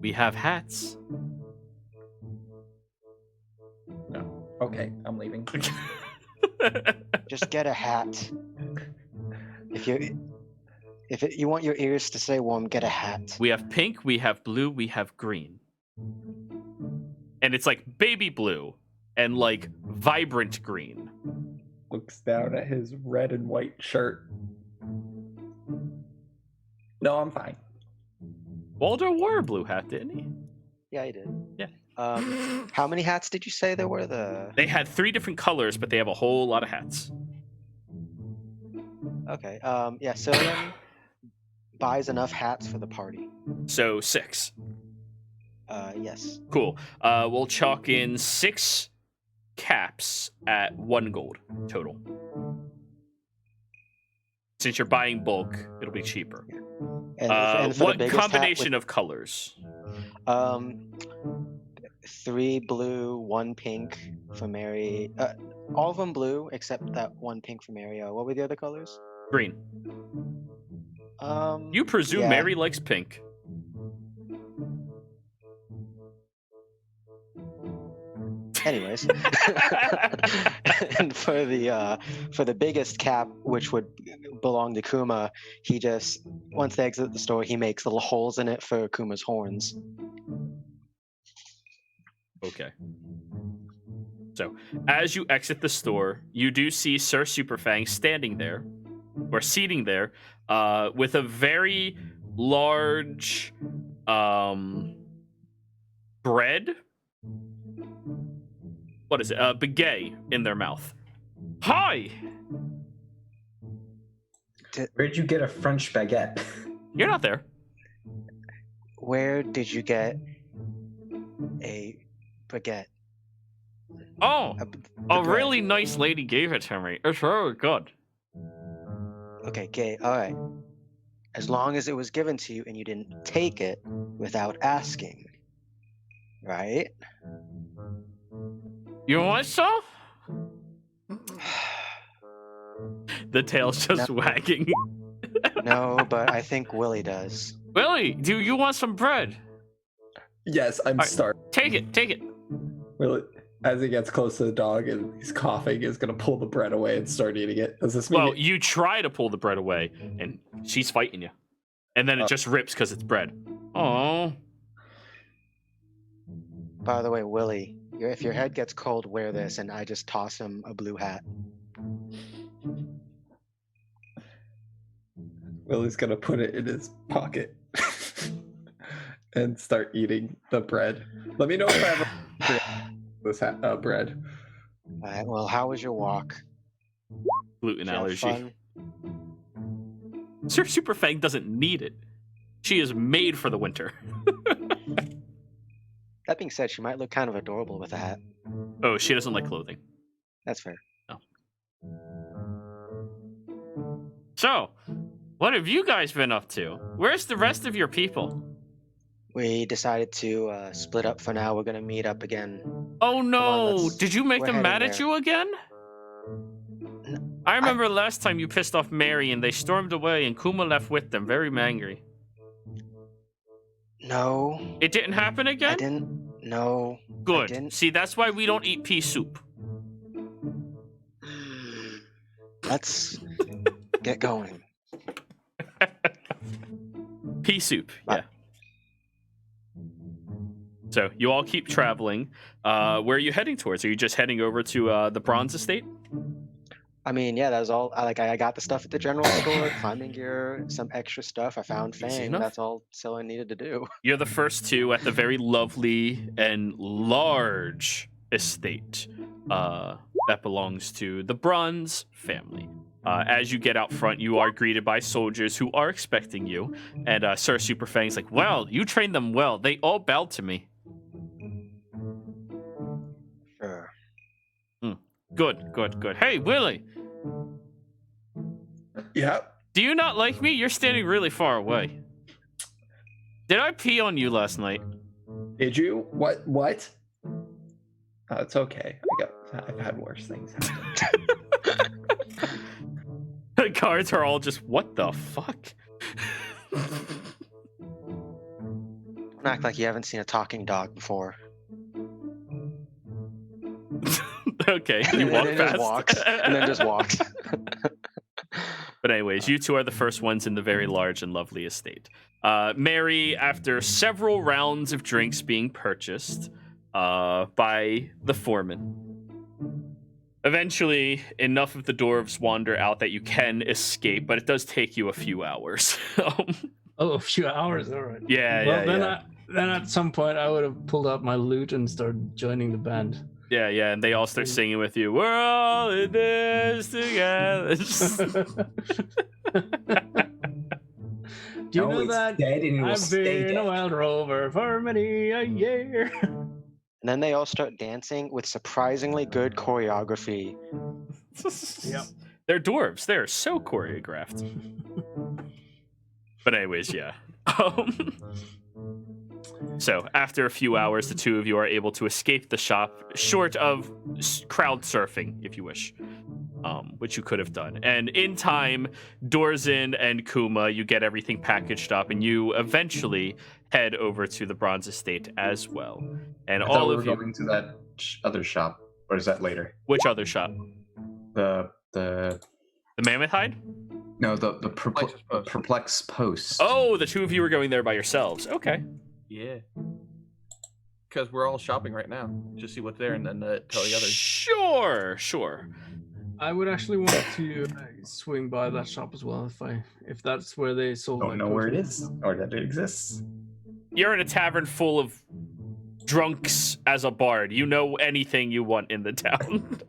We have hats. No. Okay, I'm leaving. Just get a hat. If you want your ears to stay warm, get a hat. We have pink, we have blue, we have green. And it's like baby blue and like vibrant green. Looks down at his red and white shirt. No, I'm fine. Waldo wore a blue hat, didn't he? Yeah, he did. Yeah. How many hats did you say there were? They had 3 different colors, but they have a whole lot of hats. Okay. Yeah, Cillian buys enough hats for the party. So 6. Yes. Cool. We'll chalk in 6 caps at 1 gold total. Since you're buying bulk, it'll be cheaper. And for what the biggest combination of colors? 3 blue, 1 pink for Mary. All of them blue except that 1 pink for Mary. What were the other colors? Green. You presume yeah. Mary likes pink. Anyways, and for the biggest cap, which would belong to Kuma, he just once they exit the store, he makes little holes in it for Kuma's horns. Okay. So, as you exit the store, you do see Sir Superfang standing there, or seating there, with a very large bread. What is it? Baguette in their mouth. Hi! Where'd you get a French baguette? You're not there. Where did you get a baguette? Oh, a bread. really nice lady gave it to me. It's very good. Okay, Gay, alright. As long as it was given to you and you didn't take it without asking. Right? You want some? The tail's just wagging. No, but I think Willie does. Willie, do you want some bread? Yes, I'm right. starving. Take it. Willie, as he gets close to the dog and he's coughing, is gonna pull the bread away and start eating it. Does this mean? Well, you try to pull the bread away, and she's fighting you, and then it just rips because it's bread. Oh. By the way, Willie, If your head gets cold, wear this, and I just toss him a blue hat. Willie's gonna put it in his pocket and start eating the bread. Let me know if I ever this bread. All right. Well, how was your walk? Gluten Did you have allergy. fun? Sir Superfang doesn't need it. She is made for the winter. That being said, she might look kind of adorable with a hat. Oh, she doesn't like clothing. That's fair. So, what have you guys been up to? Where's the rest of your people? We decided to split up for now. We're gonna meet up again. Oh no! let's- Did you make we're them heading mad at there. you again? I remember last time you pissed off Mary and they stormed away and Kuma left with them, very angry. No, It didn't happen I again? didn't. No. I Good. didn't. See, that's why we don't eat pea soup. Let's get going. Pea soup, Bye. yeah. So you all keep traveling. Where are you heading towards? Are you just heading over to the Bronze Estate? I mean, yeah, that was all. I got the stuff at the general store, climbing gear, some extra stuff. I found Easy Fang. enough. That's all I needed to do. You're the first two at the very lovely and large estate that belongs to the Bronze family. As you get out front, you are greeted by soldiers who are expecting you. And Sir Superfang's like, well, you trained them well. They all bowed to me. Sure. Good. Hey, Willie, Yeah. do you not like me? You're standing really far away. Did I pee on you last night? Did you? What? Oh, it's okay. I've had worse things happen. The guards are all just, what the fuck? Don't act like you haven't seen a talking dog before. Okay, you walk and then past. just walks. And then just walks. But anyways, you two are the first ones in the very large and lovely estate. Mary, after several rounds of drinks being purchased by the foreman, eventually enough of the dwarves wander out that you can escape, but it does take you a few hours. Oh, a few hours, all right. Yeah. Then at some point I would have pulled out my lute and started joining the band. Yeah, and they all start singing with you. We're all in this together. Do you No, know it's that dead and it will I've stay been a dead. wild rover for many a year? And then they all start dancing with surprisingly good choreography. Yep. They're dwarves. They're so choreographed. But anyways, yeah. So after a few hours, the two of you are able to escape the shop, short of crowd surfing, if you wish, which you could have done. And in time, Dorzin and Kuma, you get everything packaged up, and you eventually head over to the Bronze Estate as well. And I thought all we of were you. going to that other shop, or is that later? Which other shop? The The Mammoth Hide? no, the Perplex Post. perplex post. Oh, the two of you were going there by yourselves. Okay. Yeah. Because we're all shopping right now. Just see what's there and then tell the others. Sure. I would actually want to swing by that shop as well if that's where they sold. Don't my know where it potions. is or that it exists. You're in a tavern full of drunks as a bard. You know anything you want in the town.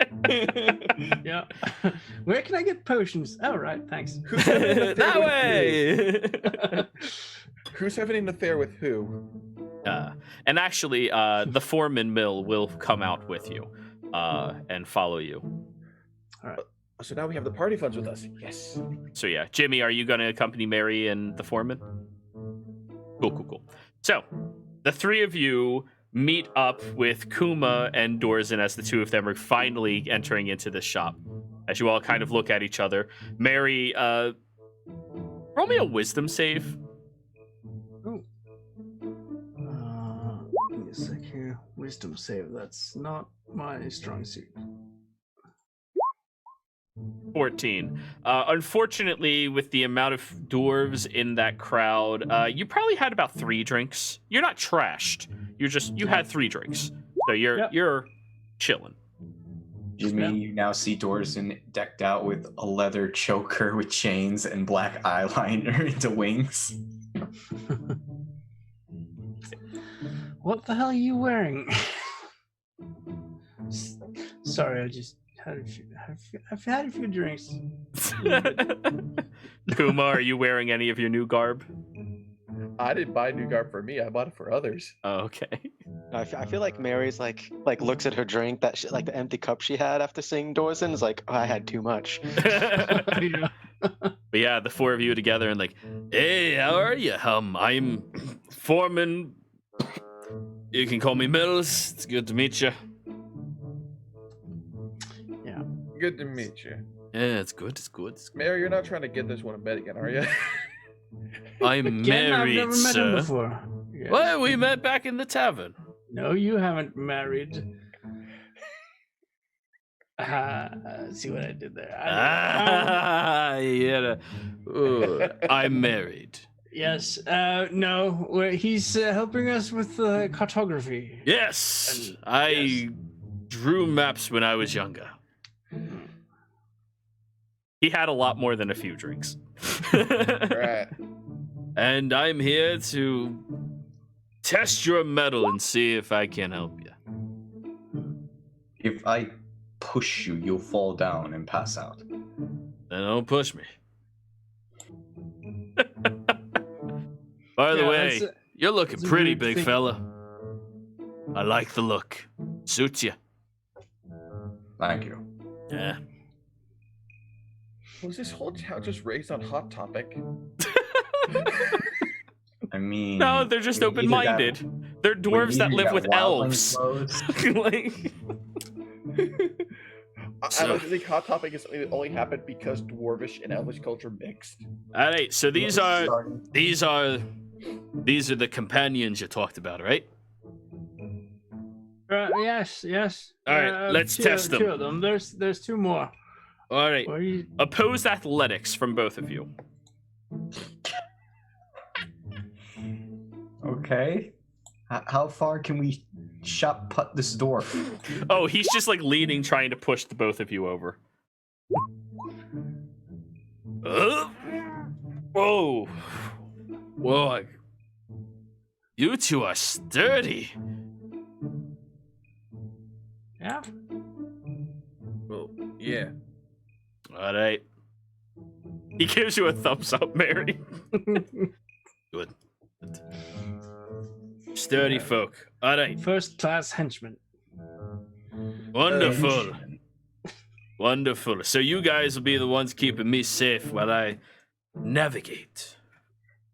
Yeah. Where can I get potions? Oh, right, thanks. That way. Who's having an affair with who? And actually, the foreman mill will come out with you and follow you. So now we have the party funds with us. Yes. So yeah, Jimmy, are you going to accompany Mary and the foreman? Cool. So the three of you meet up with Kuma and Dorzin as the two of them are finally entering into the shop. As you all kind of look at each other, Mary, roll me a wisdom save. Give me a sec here. Wisdom save. That's not my strong suit. 14. Unfortunately, with the amount of dwarves in that crowd, you probably had about 3 drinks. You're not trashed. You had 3 drinks. So you're Yep. you're chilling. Jimmy, you now see Dorson decked out with a leather choker with chains and black eyeliner into wings. What the hell are you wearing? Sorry, I just had a few. I've had a few drinks. Kuma, are you wearing any of your new garb? I didn't buy new garb for me. I bought it for others. Oh, okay. I feel like Mary's like looks at her drink that she, like the empty cup she had after seeing Dorson is like, oh, I had too much. Yeah. But yeah, the four of you together and like, hey, how are you? I'm Foreman. You can call me Mills. It's good to meet you. Good to meet you. Yeah, it's good. It's good. It's good. Mary, you're not trying to get this one in bed again, are you? I'm Again, married, I've never met him sir. before. Yes. Well, we met back in the tavern. No, you haven't married. See what I did there? Yeah. I'm married. Yes. No. He's helping us with cartography. Yes, And- I yes. drew maps when I was younger. He had a lot more than a few drinks. Right. And I'm here to test your mettle and see if I can help you. If I push you, you'll fall down and pass out. Then don't push me. By the Yeah, way, that's you're looking that's a pretty, weird big thing. fella. I like the look. Suits you. Thank you. Yeah. Was this whole town just raised on Hot Topic? I mean, No, they're just we needed open-minded. They're we dwarves that needed live with wildling elves. clothes. Like, I So- like to think Hot Topic is something that only happened because Dwarvish and Elvish culture mixed. all right, so these are the companions you talked about, right? Yes. All right, let's test them. Two of them. There's two more. All right. What are you? Opposed athletics from both of you. Okay. How far can we shot put this door? Oh, he's just like leaning, trying to push the both of you over. Whoa. Whoa. You two are sturdy. Yeah. Well, yeah. All right. He gives you a thumbs up, Mary. Good. Sturdy folk. All right. First class henchman. Wonderful. Wonderful. So you guys will be the ones keeping me safe while I navigate.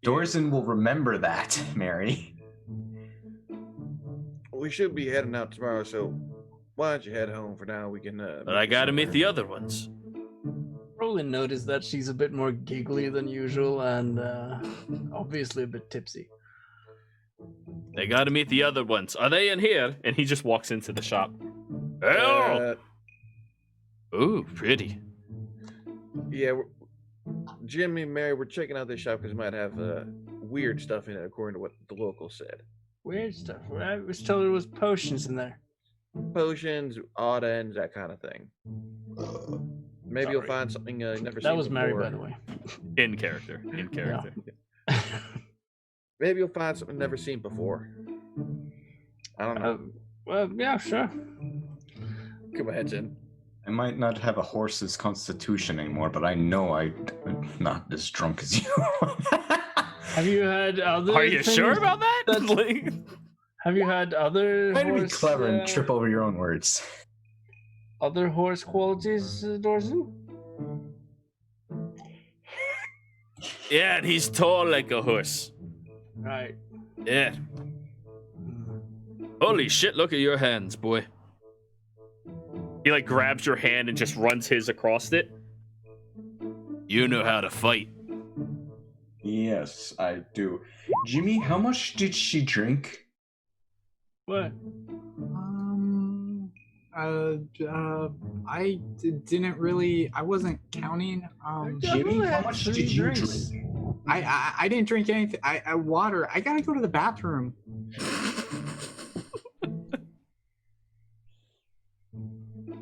Dorson will remember that, Mary. We should be heading out tomorrow, so why don't you head home for now? We can. But I gotta meet the other ones. Roland noticed that she's a bit more giggly than usual and obviously a bit tipsy. They gotta meet the other ones. Are they in here? And he just walks into the shop. Oh! Ooh, pretty. Yeah, Jimmy and Mary, we're checking out this shop because it might have weird stuff in it, according to what the locals said. Weird stuff. I was told there was potions in there. Potions, odd ends, that kind of thing. Maybe you'll Sorry. find something you've never seen That was before. Mary, by the way. In character. In character. Maybe you'll find something never seen before. I don't know. Well, yeah, sure. Come ahead, Jen. I might not have a horse's constitution anymore, but I know I'm not as drunk as you. Have you had other? Are you sure things about that? that- Like- Have you had other? Try to be horse, clever and trip over your own words. Other horse qualities, Dorson? Yeah, and he's tall like a horse. Right. Yeah. Holy shit, look at your hands, boy. He like grabs your hand and just runs his across it. You know how to fight. Yes, I do. Jimmy, how much did she drink? What? Didn't really. I wasn't counting. Jimmy, only how had much 3 did you drinks. drink? I didn't drink anything. I water. I gotta go to the bathroom.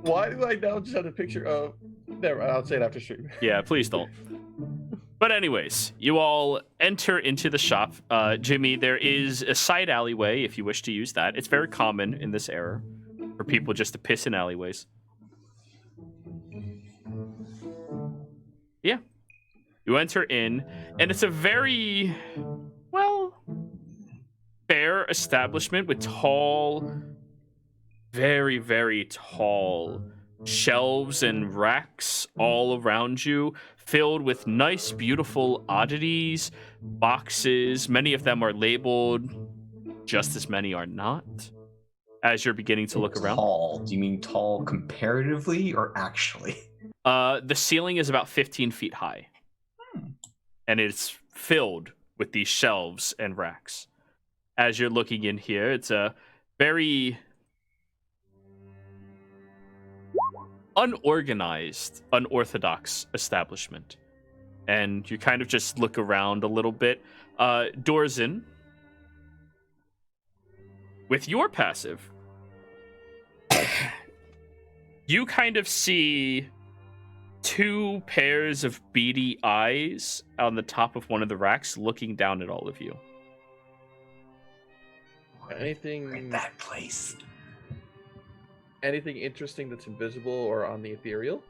Why do I now just have a picture of? Never. I'll say it after stream. Yeah, please don't. But anyways, you all enter into the shop. Jimmy, there is a side alleyway if you wish to use that. It's very common in this era for people just to piss in alleyways. Yeah. You enter in, and it's a very, well, fair establishment with tall, very, very tall shelves and racks all around you, filled with nice, beautiful oddities, boxes. Many of them are labeled, just as many are not. As you're beginning to look around, Tall. Do you mean tall comparatively or actually? the ceiling is about 15 feet high, and it's filled with these shelves and racks. As you're looking in here, it's a very unorganized, unorthodox establishment. And you kind of just look around a little bit. Dorzen, with your passive, you kind of see two pairs of beady eyes on the top of one of the racks looking down at all of you. Anything? That place. Anything interesting that's invisible or on the ethereal?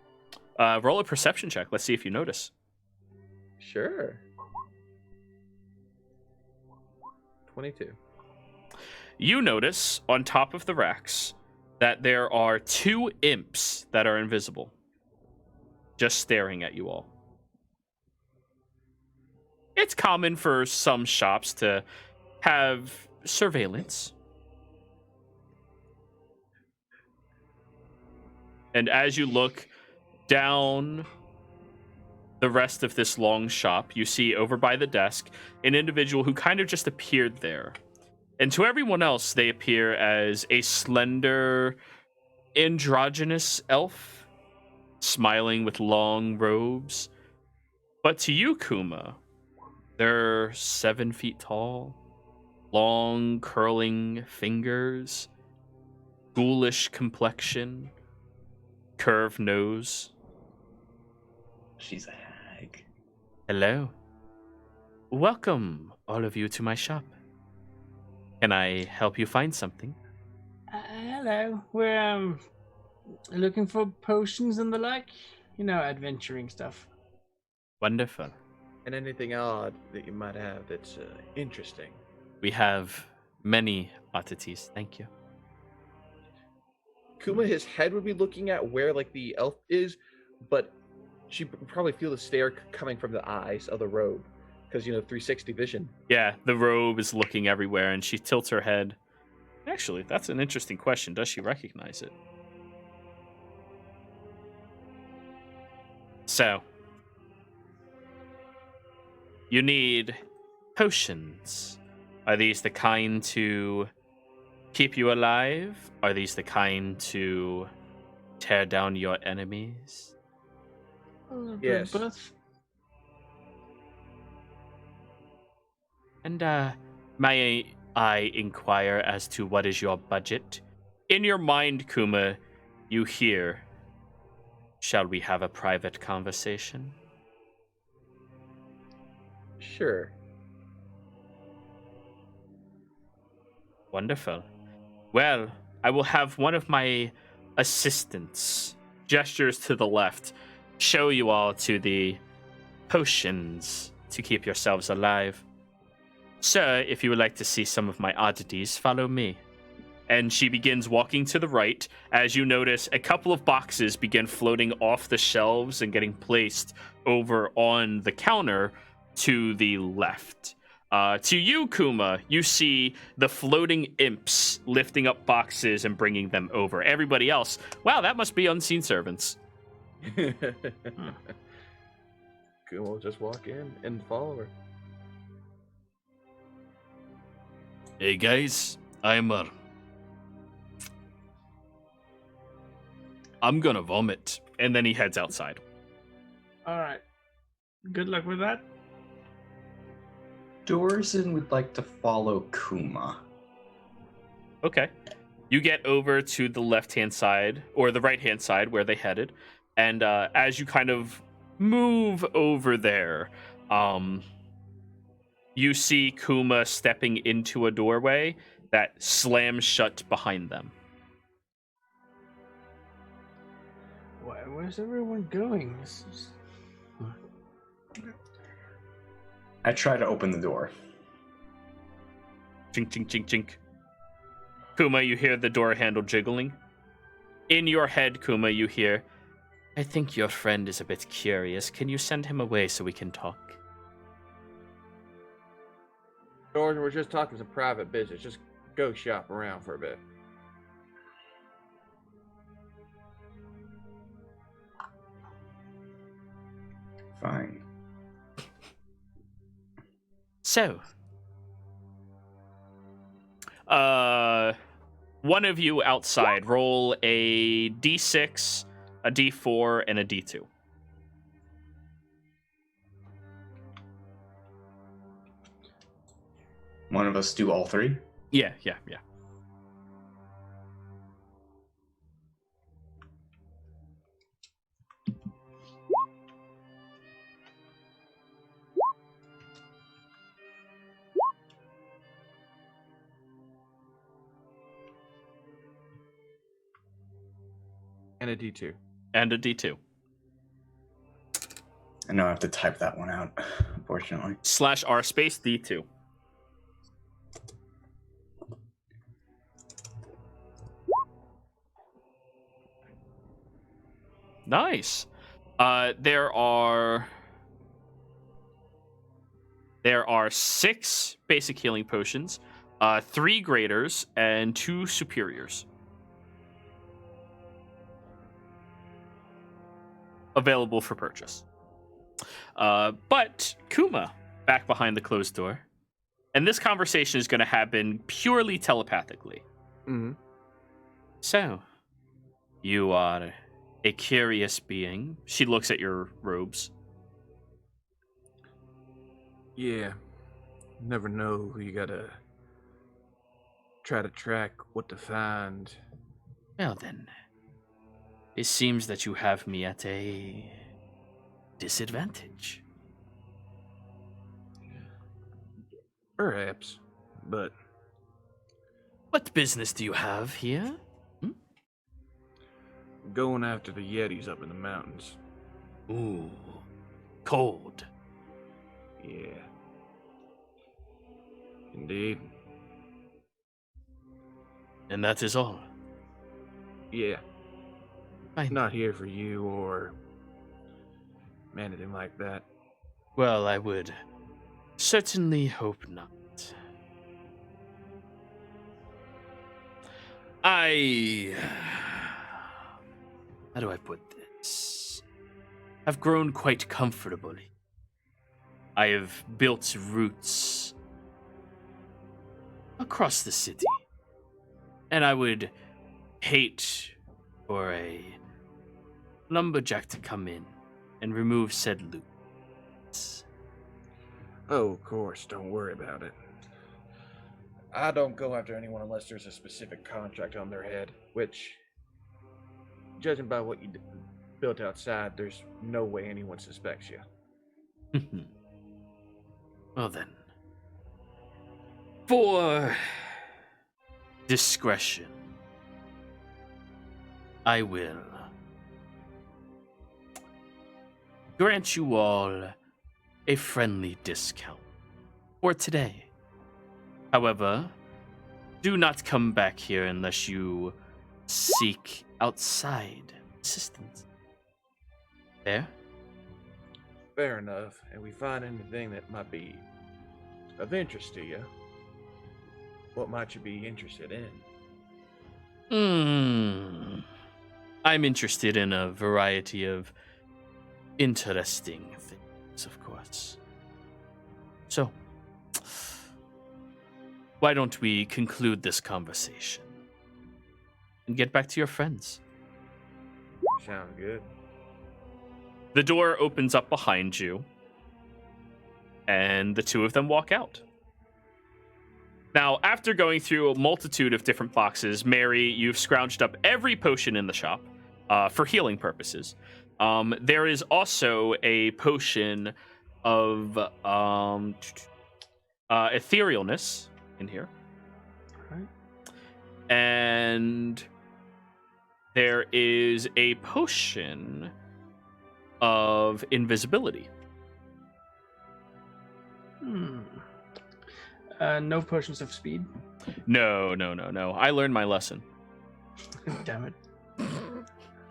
Roll a perception check. Let's see if you notice. Sure. 22. You notice on top of the racks that there are two imps that are invisible, just staring at you all. It's common for some shops to have surveillance. And as you look down the rest of this long shop, you see over by the desk an individual who kind of just appeared there. And to everyone else, they appear as a slender, androgynous elf, smiling with long robes. But to you, Kuma, they're 7 feet tall, long, curling fingers, ghoulish complexion, curved nose. She's a hag. Hello. Welcome, all of you, to my shop. Can I help you find something? Hello. We're looking for potions and the like. You know, adventuring stuff. Wonderful. And anything odd that you might have that's interesting. We have many oddities. Thank you. Kuma, his head would be looking at where like the elf is, but she probably feel the stare coming from the eyes of the robe, because 360 vision. Yeah, the robe is looking everywhere, and she tilts her head. Actually, that's an interesting question. Does she recognize it? So, you need potions. Are these the kind to keep you alive? Are these the kind to tear down your enemies? Yes. Both. And may I inquire as to what is your budget? In your mind, Kuma, you hear, shall we have a private conversation? Sure. Wonderful. Well, I will have one of my assistants, gestures to the left, show you all to the potions to keep yourselves alive. Sir, if you would like to see some of my oddities, follow me. And she begins walking to the right as you notice a couple of boxes begin floating off the shelves and getting placed over on the counter to the left. To you, Kuma, you see the floating imps lifting up boxes and bringing them over. Everybody else, wow, that must be unseen servants. Kuma will just walk in and follow her. Hey guys, I'm gonna vomit. And then he heads outside. All right. Good luck with that. Dorzen would like to follow Kuma. Okay. You get over to the left-hand side, or the right-hand side where they headed, and as you kind of move over there, you see Kuma stepping into a doorway that slams shut behind them. Where's everyone going? I try to open the door. Chink, chink, chink, chink. Kuma, you hear the door handle jiggling. In your head, Kuma, you hear, I think your friend is a bit curious. Can you send him away so we can talk? George, we're just talking some private business. Just go shop around for a bit. Fine. So, one of you outside, roll a d6, a d4, and a d2. One of us do all three? Yeah. And a D2. And a d2. I know I have to type that one out, unfortunately. /r space d2. Nice. There are 6 basic healing potions, 3 graders, and 2 superiors. Available for purchase. But Kuma, back behind the closed door, and this conversation is going to happen purely telepathically. Mm-hmm. So, you are a curious being. She looks at your robes. Yeah. Never know who you gotta try to track, what to find. Well then, it seems that you have me at a disadvantage. Perhaps. But What business do you have here? going after the Yetis up in the mountains. Ooh, cold. Yeah. Indeed. And that is all. Yeah. Fine. Not here for you or anything like that. Well, I would certainly hope not. How do I put this? I've grown quite comfortably. I have built roots across the city. And I would hate for a lumberjack to come in and remove said loot. Oh, of course. Don't worry about it. I don't go after anyone unless there's a specific contract on their head, which, judging by what you built outside, there's no way anyone suspects you. Well then, for discretion, I will grant you all a friendly discount for today. However, do not come back here unless you seek outside assistance. There? Fair enough. And we find anything that might be of interest to you. What might you be interested in? I'm interested in a variety of interesting things, of course. So, why don't we conclude this conversation and get back to your friends? Sound good. The door opens up behind you, and the two of them walk out. Now, after going through a multitude of different boxes, Mary, you've scrounged up every potion in the shop for healing purposes. There is also a potion of etherealness in here. Right. And there is a potion of invisibility. No potions of speed. No. I learned my lesson. Damn it.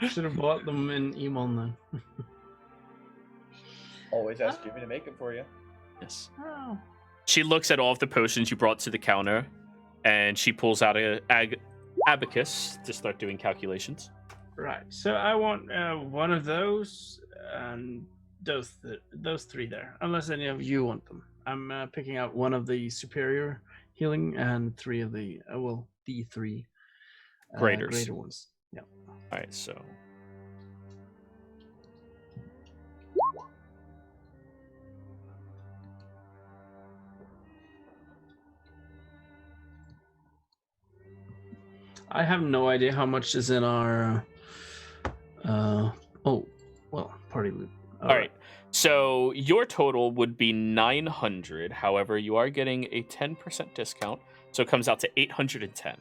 Should have bought them in Emon then. Always ask Jimmy to make them for you. Yes. Oh. She looks at all of the potions you brought to the counter, and she pulls out a abacus to start doing calculations. Right. So I want one of those and those three there. Unless any of you want them. I'm picking out one of the superior healing and three of the the three Graders. greater ones. Yeah. All right, so I have no idea how much is in our party loot. all right. So your total would be 900. However, you are getting a 10% discount, so it comes out to 810.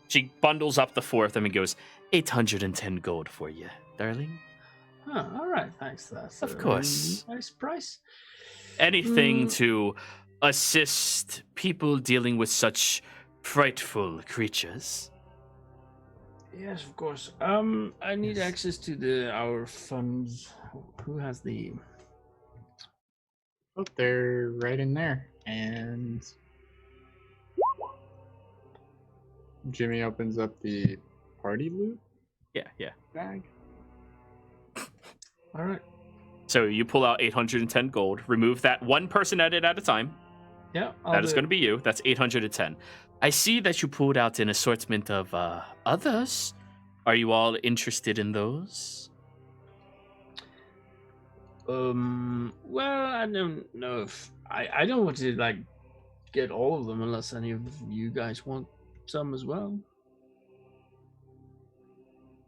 She bundles up the four of them and goes, 810 gold for you, darling. Huh, all right, thanks. That's Of course. Nice price. Anything to assist people dealing with such frightful creatures. Yes, of course. I need access to our funds. Who has the? Oh, they're right in there. And Jimmy opens up the party loot Yeah. bag. All right. So you pull out 810 gold, remove that one person at it at a time. Yeah. That is going to be you. That's 810. I see that you pulled out an assortment of others. Are you all interested in those? Well, I don't know if I don't want to get all of them unless any of you guys want some as well.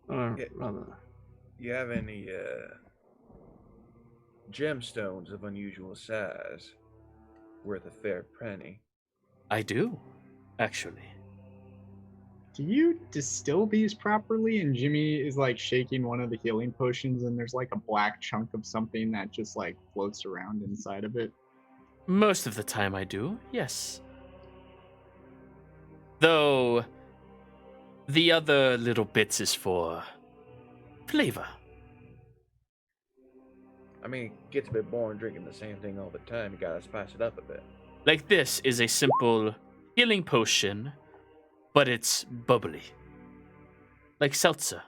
Or Yeah. rather, You have any gemstones of unusual size worth a fair penny? I do, actually. Do you distill these properly? And Jimmy is shaking one of the healing potions, and there's a black chunk of something that just floats around inside of it. Most of the time I do, yes. Though the other little bits is for flavor. I mean, it gets a bit boring drinking the same thing all the time. You gotta spice it up a bit. Like this is a simple healing potion, but it's bubbly. Like seltzer.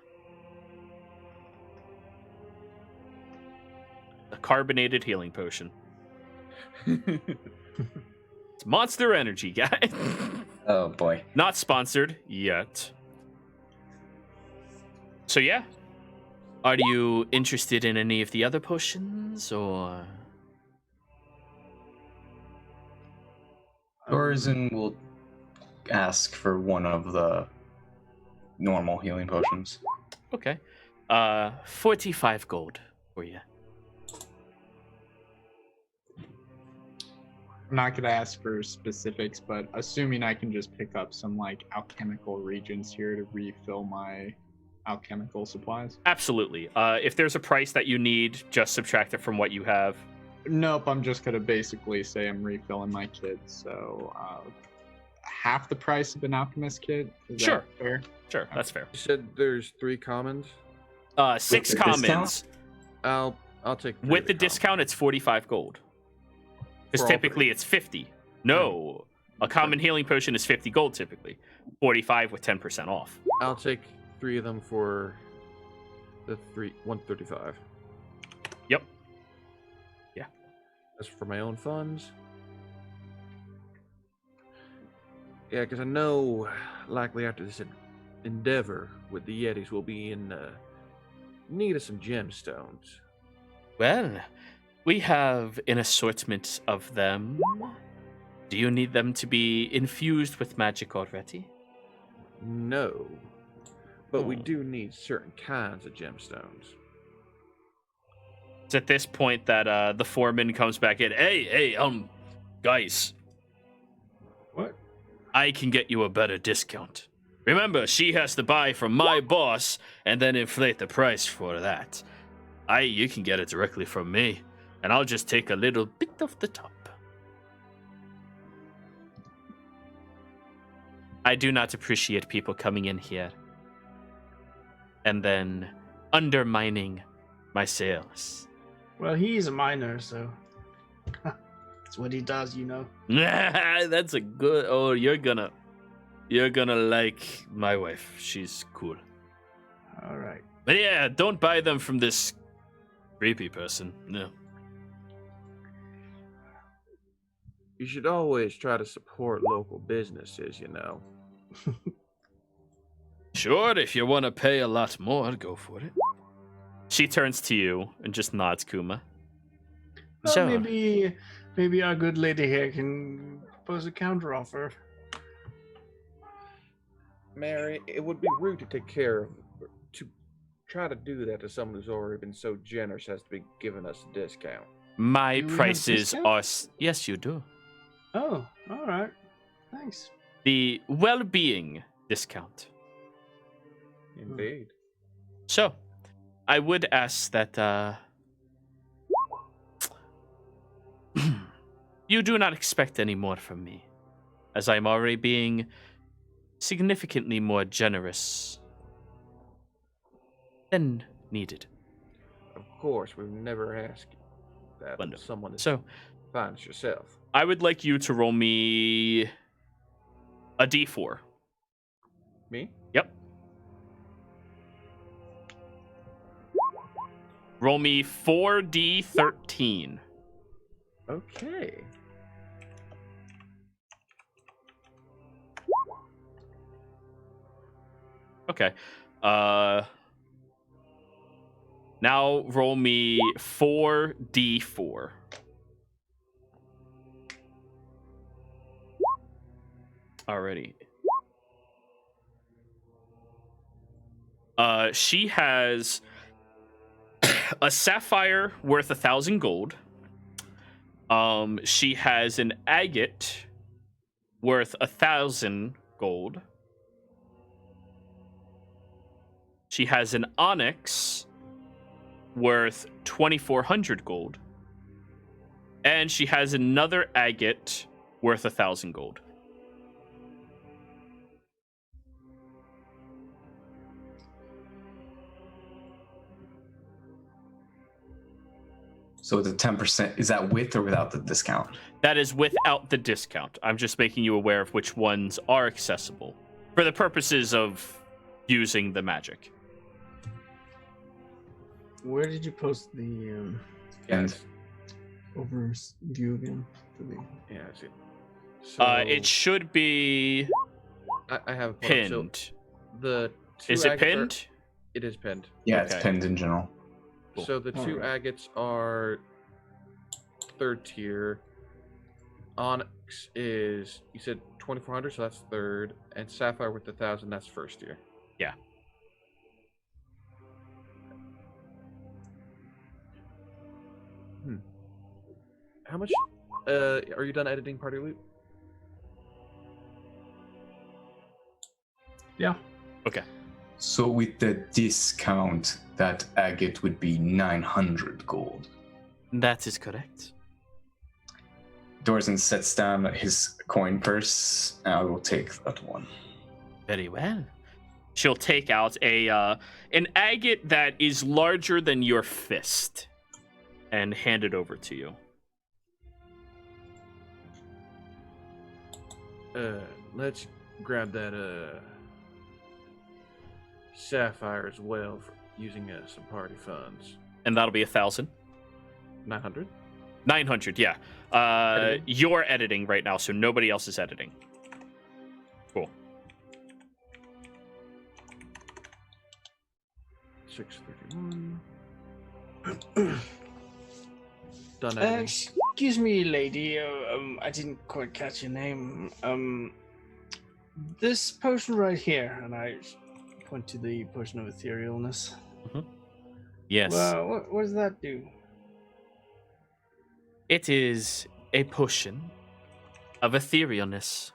A carbonated healing potion. It's Monster Energy, guys. Oh boy. Not sponsored yet. So yeah. Are you interested in any of the other potions, or? Horizon will ask for one of the normal healing potions. Okay. 45 gold for you. I'm not going to ask for specifics, but assuming I can just pick up some alchemical reagents here to refill my alchemical supplies. Absolutely. If there's a price that you need, just subtract it from what you have. Nope, I'm just going to basically say I'm refilling my kit. So half the price of an alchemist kit. Is Sure. that fair? Sure, that's fair. You said there's 3 commons. 6 the commons. discount? I'll take 3 With of the commons. discount, it's 45 gold. Because For all typically it's 50. No, a common healing potion is 50 gold typically. 45 with 10% off. I'll take 3 of them for the 135. Yep. That's for my own funds. Yeah, because I know likely after this endeavor with the Yetis, we'll be in need of some gemstones. Well, we have an assortment of them. Do you need them to be infused with magic already? No. But we Hmm. do need certain kinds of gemstones. It's at this point that the foreman comes back in. Hey, guys, What? I can get you a better discount. Remember, she has to buy from my boss and then inflate the price for that. You can get it directly from me, and I'll just take a little bit off the top. I do not appreciate people coming in here and then undermining my sales. Well, he's a miner, so that's what he does, you know. That's a good. Oh, you're gonna like my wife. She's cool. All right. But yeah, don't buy them from this creepy person. No. You should always try to support local businesses, you know. Sure, if you want to pay a lot more, go for it. She turns to you and just nods, Kuma. Well, So, maybe our good lady here can propose a counteroffer. Mary, it would be rude to try to do that to someone who's already been so generous as to be giving us a discount. my Do we have prices discount? are. Yes, you do. Oh, all right. Thanks. The well-being discount. Indeed. So, I would ask that you do not expect any more from me, as I'm already being significantly more generous than needed. Of course, we've never asked that of Wonderful. someone as So, fine as yourself. I would like you to roll me a d4. Me? Yep. Roll me 4d13. Okay. Okay. Now roll me 4d4. Alrighty. She has a sapphire worth 1,000 gold. She has an agate worth 1,000 gold. She has an onyx worth 2,400 gold. And she has another agate worth 1,000 gold. So the 10%, is that with or without the discount? That is without the discount. I'm just making you aware of which ones are accessible for the purposes of using the magic. Where did you post the And overview again? Yeah, I see. So It should be I have it pulled up. So pinned. the two Is it agates are- pinned? It is pinned. yeah, Okay. it's pinned in general. Cool. So the two Alright. agates are third tier. Onyx is, you said 2,400, so that's third, and sapphire with 1,000, that's first tier. Yeah. How much? Are you done editing Party Loot? Yeah. Okay. So with the discount, that agate would be 900 gold. That is correct. Dorzen sets down his coin purse, and I will take that one. Very well. She'll take out an agate that is larger than your fist and hand it over to you. Let's grab that sapphire as well for using some party funds. And that'll be 1,000. 900. 900, yeah. Editing? You're editing right now, so nobody else is editing. Cool. 631. Done editing. excuse me, lady. I didn't quite catch your name. This potion right here, and I point to the potion of etherealness. Yes. Well, what does that do? It is a potion of etherealness.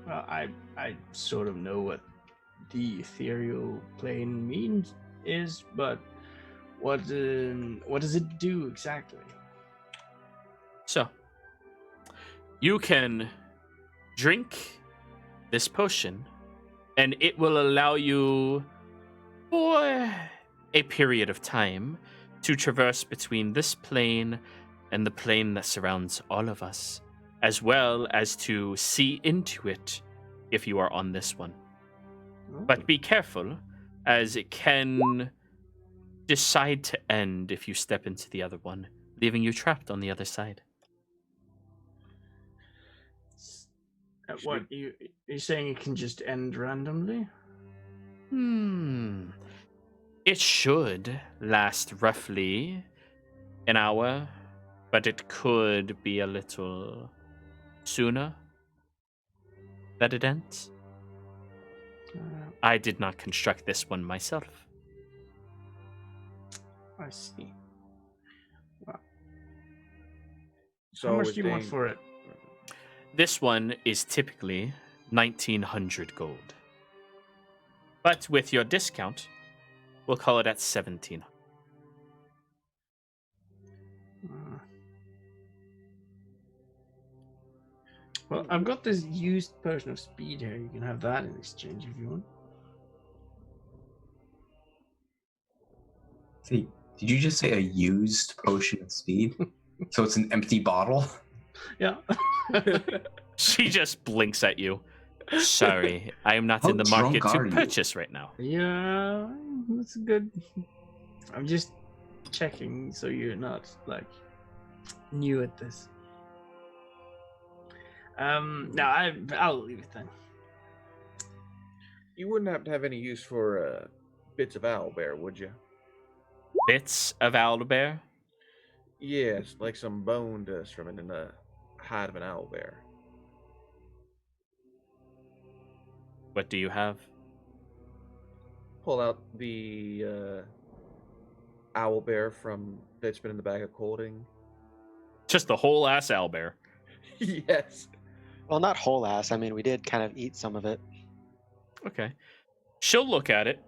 Well, I sort of know what the ethereal plane is, but what does it do exactly? So, you can drink this potion, and it will allow you, for a period of time, to traverse between this plane and the plane that surrounds all of us, as well as to see into it if you are on this one. But be careful, as it can decide to end if you step into the other one, leaving you trapped on the other side. What you're saying? It can just end randomly? It should last roughly an hour, but it could be a little sooner that it ends. I did not construct this one myself. I see. Wow. So How much we're do you want staying- for it? This one is typically 1,900 gold. But with your discount, we'll call it at 1,700. Well, I've got this used potion of speed here. You can have that in exchange if you want. See, did you just say a used potion of speed? So it's an empty bottle? Yeah. She just blinks at you. Sorry, I am not How in the market drunk to are you? purchase right now. Yeah, that's good. I'm just checking so you're not like new at this. No, I'll leave it then. You wouldn't happen to have any use for bits of owlbear, would you? Bits of owlbear? Yes, like some bone dust from in the hide of an owlbear. What do you have? Pull out the owlbear from that's been in the bag of colding. Just the whole ass owlbear. Yes. Well, not whole ass. I mean, we did kind of eat some of it. Okay. She'll look at it.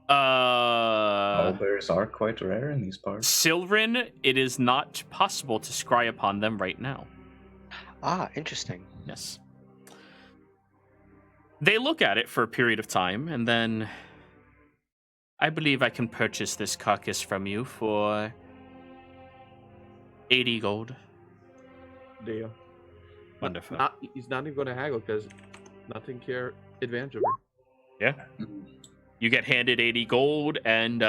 Owlbears are quite rare in these parts. Silverin, it is not possible to scry upon them right now. Ah, interesting. Yes. They look at it for a period of time, and then I believe I can purchase this carcass from you for 80 gold. Deal. Wonderful. He's not even going to haggle because nothing care advantage of her. Yeah. You get handed 80 gold, and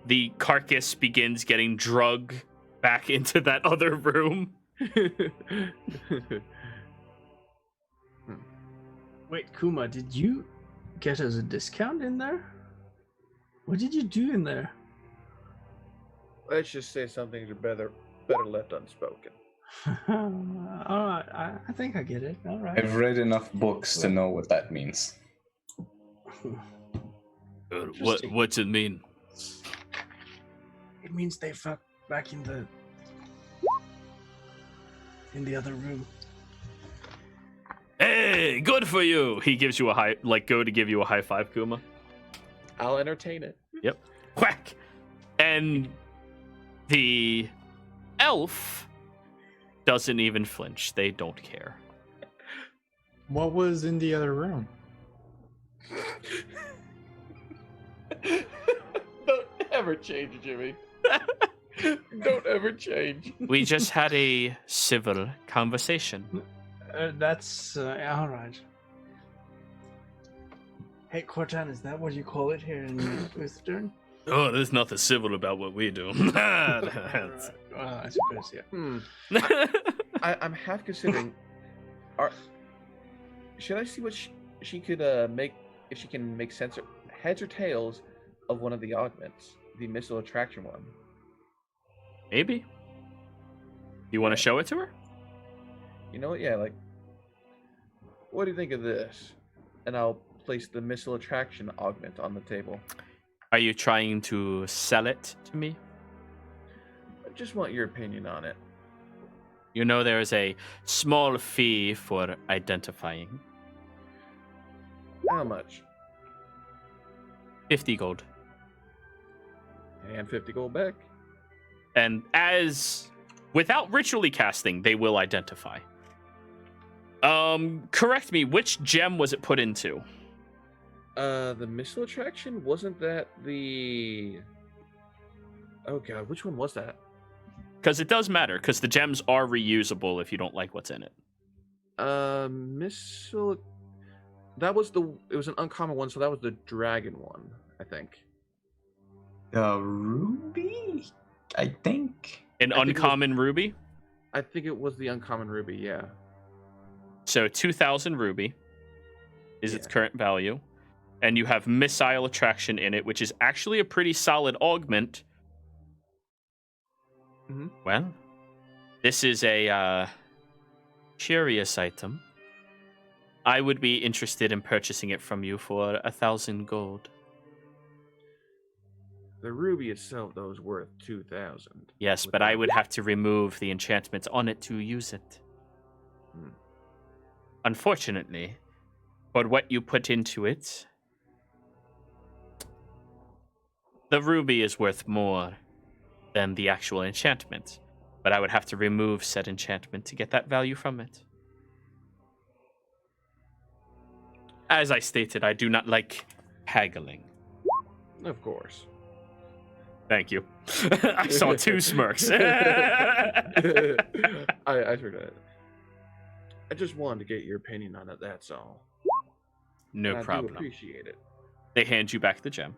the carcass begins getting drug back into that other room. Wait, Kuma, did you get us a discount in there? What did you do in there? Let's just say some things are better left unspoken. All right, I think I get it. All right. I've read enough books to know what that means. What's it mean? It means they fucked back in the other room. Hey, good for you. He gives you a go to give you a high five, Kuma. I'll entertain it. Yep. Whack. And the elf doesn't even flinch. They don't care. What was in the other room? Don't ever change, Jimmy. Don't ever change. We just had a civil conversation. That's all right. Hey, Cortan, is that what you call it here in Western? Oh, there's nothing civil about what we do. I suppose, yeah. I'm half considering. Should I see what she could make, if she can make sense of heads or tails of one of the augments, the missile attraction one? Maybe. You want to show it to her? You know what? Yeah, like, what do you think of this? And I'll place the missile attraction augment on the table. Are you trying to sell it to me? I just want your opinion on it. You know there is a small fee for identifying. How much? 50 gold. And 50 gold back. And without ritually casting, they will identify. Correct me, which gem was it put into? The missile attraction, wasn't that the... Oh god, which one was that? Because it does matter, because the gems are reusable if you don't like what's in it. Missile... That was it was an uncommon one, so that was the dragon one, I think. Ruby? I think. An I think it was- uncommon ruby? I think it was the uncommon ruby, yeah. So 2,000 ruby is its Yeah. current value. And you have missile attraction in it, which is actually a pretty solid augment. Mhm. Well, this is a curious item. I would be interested in purchasing it from you for 1,000 gold. The ruby itself, though, is worth 2,000. Yes, but I would have to remove the enchantments on it to use it. Hmm. Unfortunately, for what you put into it, the ruby is worth more than the actual enchantment. But I would have to remove said enchantment to get that value from it. As I stated, I do not like haggling. Of course. Thank you. I saw two smirks. I forgot. I just wanted to get your opinion on it, that's all. No And I do problem. appreciate it. They hand you back the gem.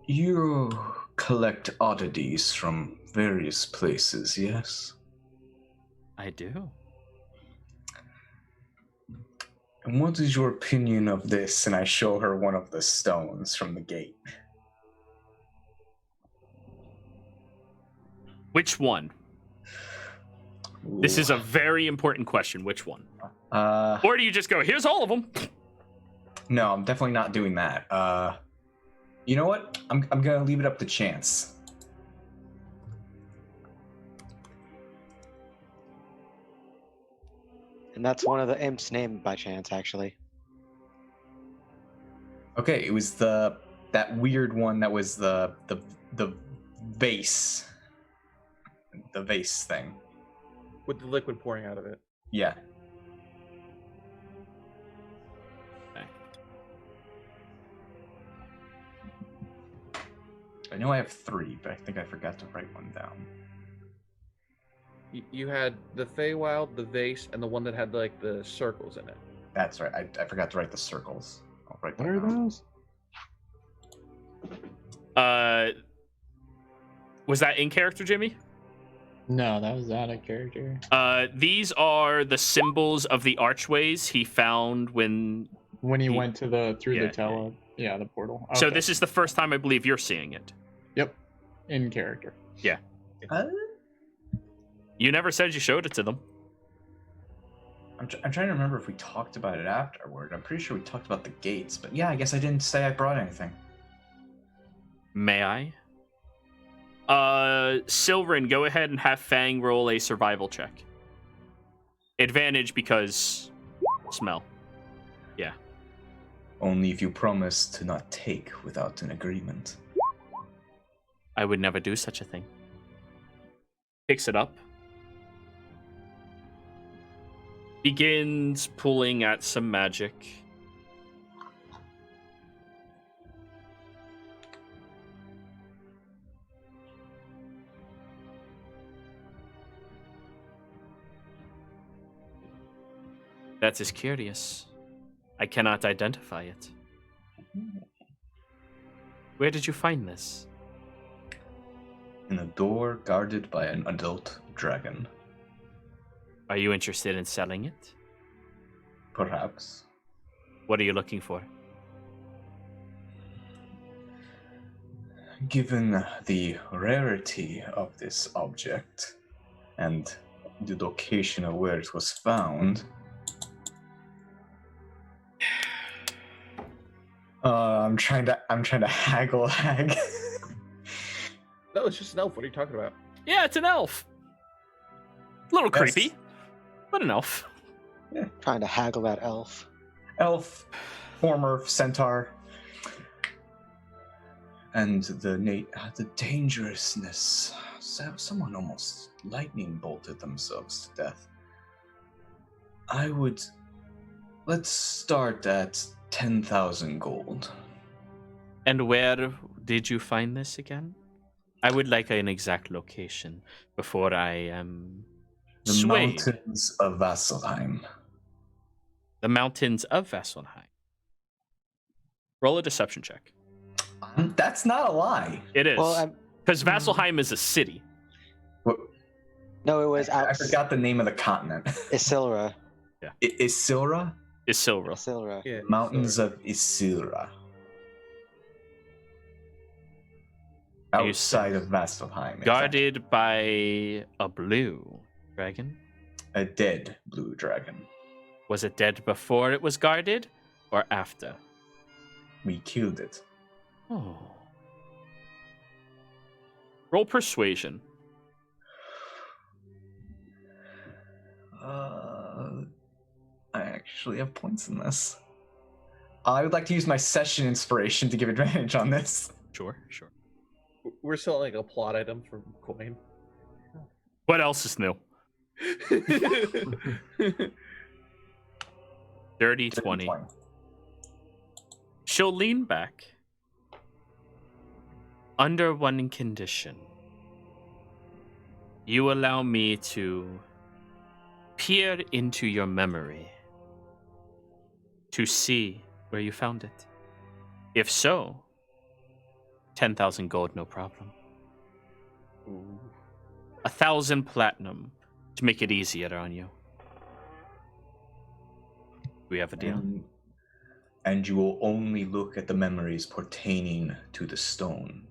You collect oddities from various places, yes? I do. And what is your opinion of this? And I show her one of the stones from the gate. Which one? This is a very important question. Which one? Or do you just go, here's all of them? No, I'm definitely not doing that. You know what? I'm gonna leave it up to chance. And that's one of the imps' name by chance, actually. Okay, it was that weird one that was the vase. The vase thing. With the liquid pouring out of it. Yeah. I know I have 3, but I think I forgot to write one down. You had the Feywild, the vase, and the one that had like the circles in it. That's right. I forgot to write the circles. I'll write What them are down. those? Was that in character, Jimmy? No, that was out of character. These are the symbols of the archways he found when... When he went to the Yeah, the portal. So Okay. this is the first time I believe you're seeing it. Yep, in character. You never said you showed it to them. I'm trying to remember if we talked about it afterward. I'm pretty sure we talked about the gates, but yeah, I guess I didn't say I brought anything. May I? Silverin, go ahead and have Fang roll a survival check. Advantage because smell. Yeah. Only if you promise to not take without an agreement. I would never do such a thing. Picks it up. Begins pulling at some magic. That is curious. I cannot identify it. Where did you find this? In a door guarded by an adult dragon. Are you interested in selling it? Perhaps. What are you looking for? Given the rarity of this object and the location of where it was found, I'm trying to haggle. No, it's just an elf. What are you talking about? Yeah, it's an elf. A little Yes. creepy, but an elf. Trying to haggle that elf. Elf, former centaur, and the dangerousness. Someone almost lightning bolted themselves to death. Let's start at 10,000 gold. And where did you find this again? I would like an exact location before I am The swayed. mountains of Vasselheim. The mountains of Vasselheim. Roll a deception check. That's not a lie. It is. Well, Because Vasselheim is a city. no, it was I out. forgot the name of the continent. Isilra. Isilra? Isilra. Isilra. Yeah. Mountains of Isilra. You Outside of Vasselheim. Guarded by a blue dragon. A dead blue dragon. Was it dead before it was guarded or after? We killed it. Oh. Roll persuasion. I actually have points in this. I would like to use my session inspiration to give advantage on this. Sure. We're selling a plot item for coin. What else is new? Dirty 20. She'll lean back. Under one condition. You allow me to peer into your memory to see where you found it. If so, 10,000 gold, no problem. 1,000 platinum to make it easier on you. We have a deal. And you will only look at the memories pertaining to the stone.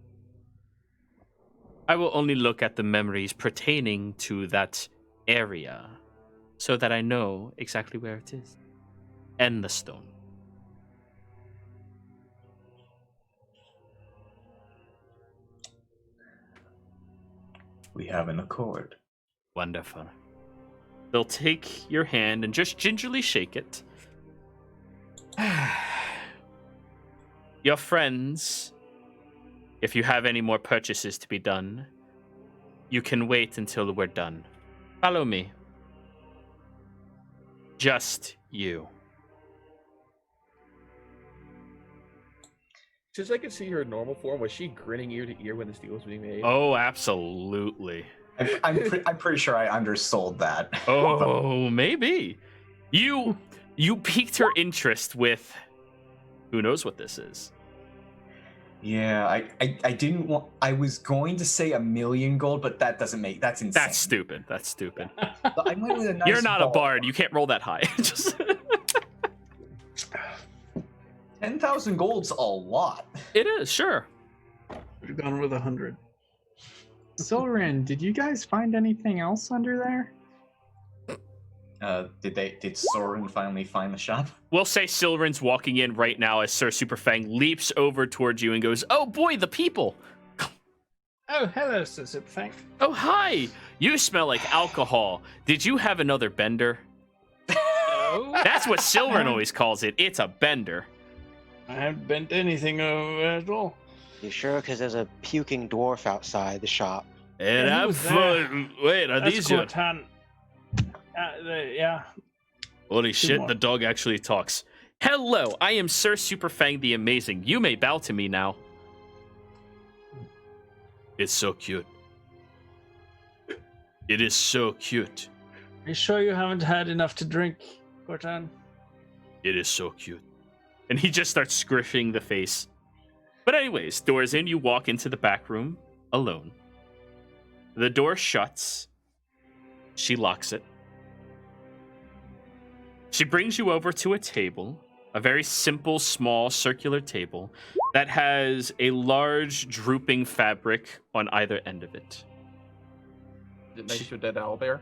I will only look at the memories pertaining to that area so that I know exactly where it is. And the stone. We have an accord. Wonderful. They'll take your hand and just gingerly shake it. Your friends, if you have any more purchases to be done, you can wait until we're done. Follow me. Just you. Since I could see her in normal form, was she grinning ear to ear when this deal was being made? Oh, absolutely. I'm pretty sure I undersold that. Oh, maybe. You piqued her interest with who knows what this is. Yeah, I didn't want. I was going to say 1,000,000 gold, but that's insane. That's stupid. But I went with a nice You're not a ball. bard. You can't roll that high. Just 10,000 gold's a lot. It is, sure. Would have gone with 100. Silverin, did you guys find anything else under there? Did Soren finally find the shop? We'll say Silverin's walking in right now as Sir Superfang leaps over towards you and goes, "Oh boy, the people! Oh, hello, Sir Superfang. Oh, hi! You smell like alcohol. Did you have another bender?" Oh, That's what Silverin always calls it. It's a bender. I haven't bent anything at all. You sure? Because there's a puking dwarf outside the shop. And Yeah, I'm who's there? fun. Wait, are That's these your... Cortan. Yeah. Holy shit, more. the dog actually talks. Hello, I am Sir Superfang the Amazing. You may bow to me now. It's so cute. It is so cute. Are you sure you haven't had enough to drink, Cortan? It is so cute. And he just starts squishing the face. But anyways, doors in, you walk into the back room alone. The door shuts. She locks it. She brings you over to a table, a very simple, small, circular table that has a large, drooping fabric on either end of it. Is it next to a dead owlbear?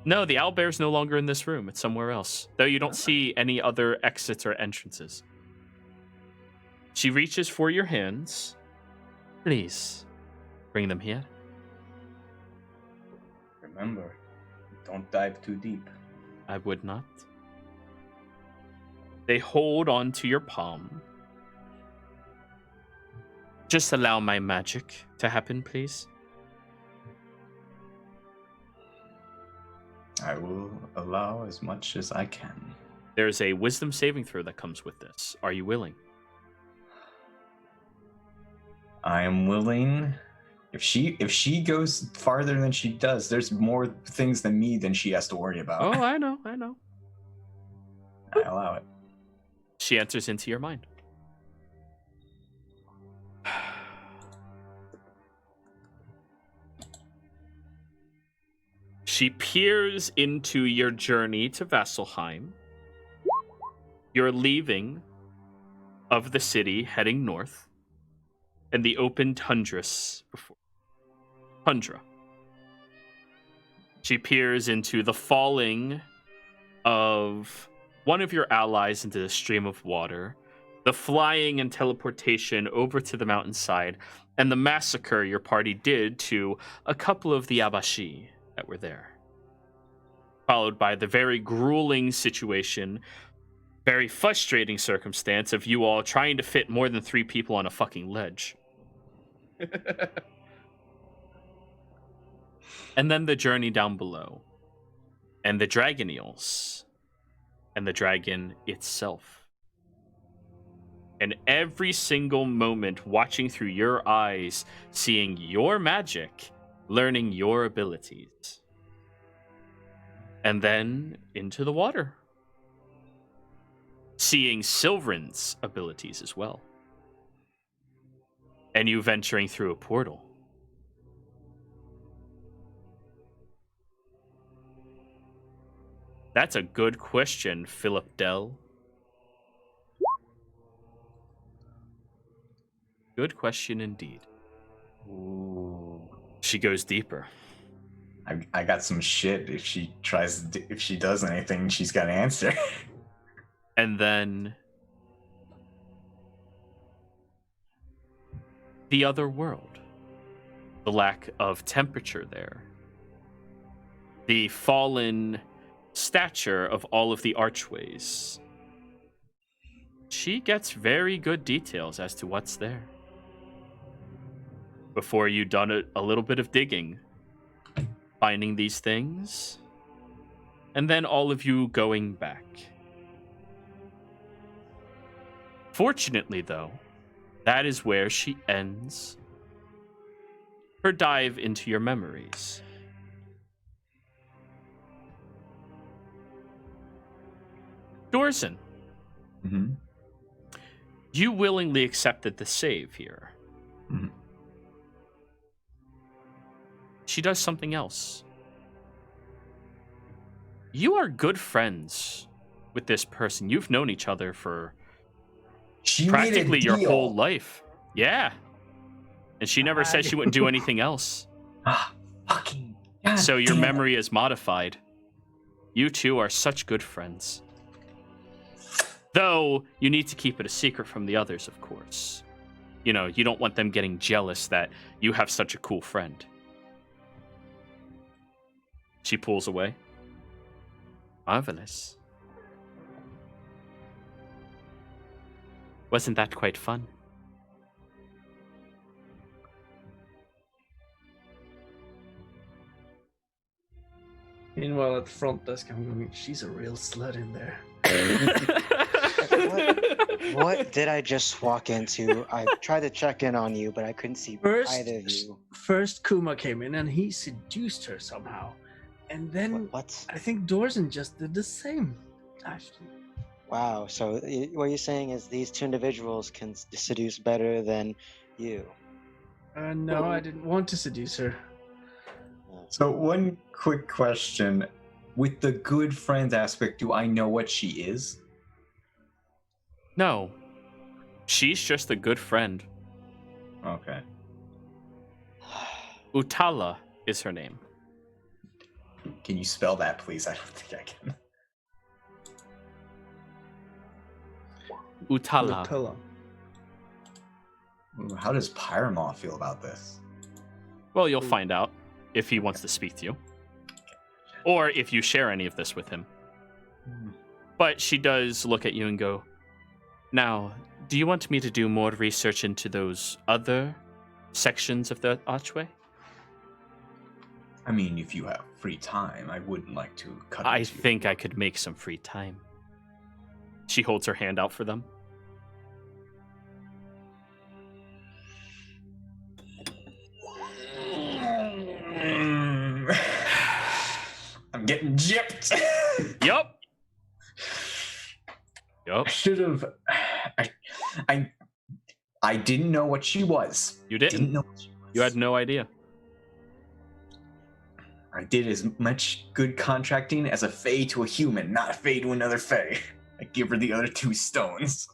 No, the owlbear's no longer in this room. It's somewhere else. Though you don't see any other exits or entrances. She reaches for your hands. Please, bring them here. Remember, don't dive too deep. I would not. They hold onto your palm. Just allow my magic to happen, please. I will allow as much as I can. There's a wisdom saving throw that comes with this. Are you willing? I am willing. If she goes farther than she does, there's more things than me than she has to worry about. Oh, I know. I allow it. She enters into your mind. She peers into your journey to Vasselheim. You're leaving of the city, heading north, and the open tundra. She peers into the falling of one of your allies into the stream of water, the flying and teleportation over to the mountainside, and the massacre your party did to a couple of the Abashi that were there. Followed by the very grueling situation, very frustrating circumstance of you all trying to fit more than 3 people on a fucking ledge. And then the journey down below, and the dragon eels, and the dragon itself. And every single moment watching through your eyes, seeing your magic, learning your abilities. And then into the water. Seeing Sylvain's abilities as well. And you venturing through a portal. That's a good question, Philip Dell. Good question indeed. Ooh. She goes deeper. I got some shit. If she does anything, she's got an answer. And then the other world. The lack of temperature there. The fallen stature of all of the archways. She gets very good details as to what's there. Before you've done a little bit of digging, finding these things, and then all of you going back. Fortunately, though, that is where she ends her dive into your memories. Dorson, Mm-hmm. you willingly accepted the save here. Mm-hmm. She does something else. You are good friends with this person. You've known each other for She practically made a your deal. whole life. Yeah. And she never said she wouldn't do anything else. Ah, fucking. God So your damn it. memory is modified. You two are such good friends. Though, you need to keep it a secret from the others, of course. You know, you don't want them getting jealous that you have such a cool friend. She pulls away. Marvelous. Wasn't that quite fun? Meanwhile, at the front desk, I'm going, she's a real slut in there. What did I just walk into? I tried to check in on you, but I couldn't see either of you. First Kuma came in and he seduced her somehow. And then What? I think Dorsen just did the same. Wow. So what you're saying is these two individuals can seduce better than you. No, I didn't want to seduce her. So one quick question. With the good friends aspect, do I know what she is? No. She's just a good friend. Okay. Utala is her name. Can you spell that, please? I don't think I can. Utala. Utala. Ooh, how does Pyramol feel about this? Well, you'll find out if he wants to speak to you. Or if you share any of this with him. But she does look at you and go, now, do you want me to do more research into those other sections of the archway? I mean, if you have free time, I wouldn't like to cut I into you. think I could make some free time. She holds her hand out for them. I'm getting gypped. Yup. Yup. Should have. I didn't know what she was. You didn't? know what she was. You had no idea. I did as much good contracting as a fae to a human, not a fae to another fae. I give her the other 2 stones.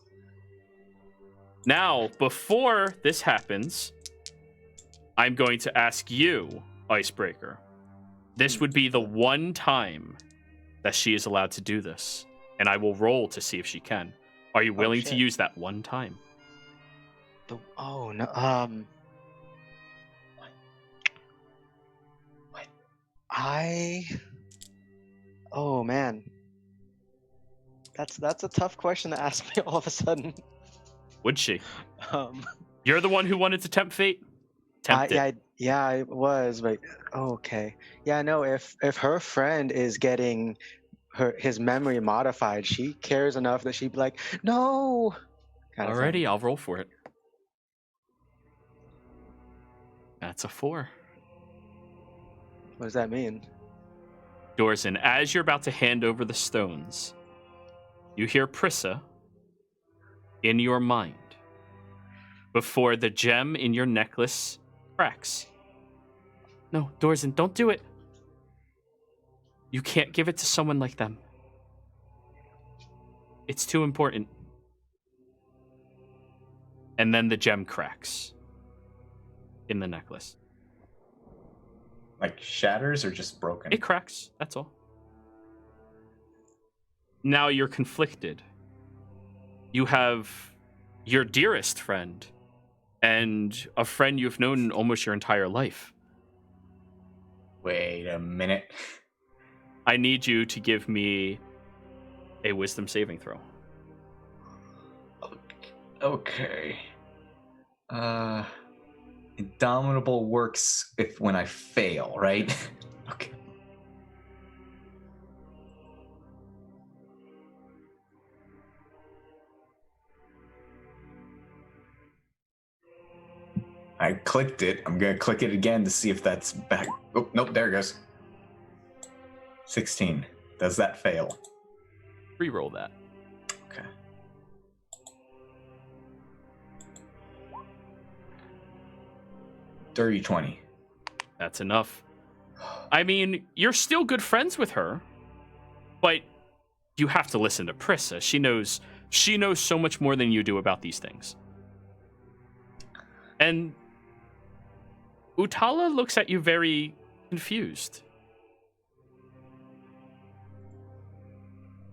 Now, before this happens, I'm going to ask you, Icebreaker. This would be the one time that she is allowed to do this, and I will roll to see if she can. Are you willing to shit. use that one time? Oh no. What? Oh man. That's a tough question to ask me all of a sudden. Would she? Um, You're the one who wanted to tempt fate? Tempt it. yeah, I was, but okay. Yeah, no. If her friend is getting his memory modified, she cares enough that she'd be like, no. Kind of thing. Alrighty, I'll roll for it. That's a 4. What does that mean? Dorzen, as you're about to hand over the stones, you hear Prissa in your mind before the gem in your necklace cracks. No, Dorzen, don't do it. You can't give it to someone like them. It's too important. And then the gem cracks in the necklace. Like shatters or just broken? It cracks, that's all. Now you're conflicted. You have your dearest friend and a friend you've known almost your entire life. Wait a minute. I need you to give me a wisdom saving throw. Okay. Indomitable works when I fail, right? Okay. I clicked it. I'm gonna click it again to see if that's back. Oh, nope, there it goes. 16. Does that fail? Reroll that. Okay. Dirty 20. That's enough. I mean, you're still good friends with her, but you have to listen to Prissa. She knows so much more than you do about these things. And Utala looks at you very confused.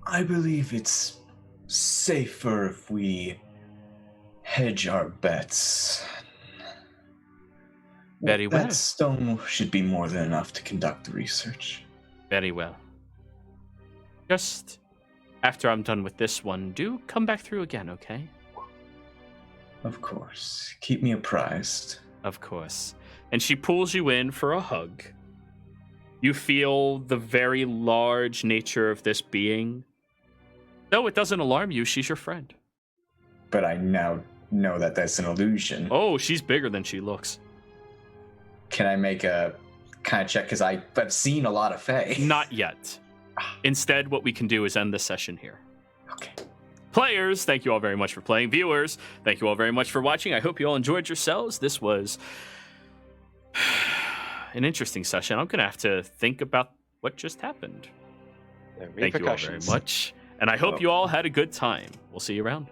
I believe it's safer if we hedge our bets. Very well. That stone should be more than enough to conduct the research. Very well. Just after I'm done with this one, do come back through again, okay? Of course. Keep me apprised. Of course. And she pulls you in for a hug. You feel the very large nature of this being. Though it doesn't alarm you, she's your friend. But I now know that that's an illusion. Oh, she's bigger than she looks. Can I make a kind of check? Because I've seen a lot of Fae. Not yet. Instead, what we can do is end the session here. Okay. players, thank you all very much for playing. Viewers, thank you all very much for watching. I hope you all enjoyed yourselves. This was an interesting session. I'm going to have to think about what just happened. The Thank you all very repercussions. much. And I hope you all had a good time. We'll see you around.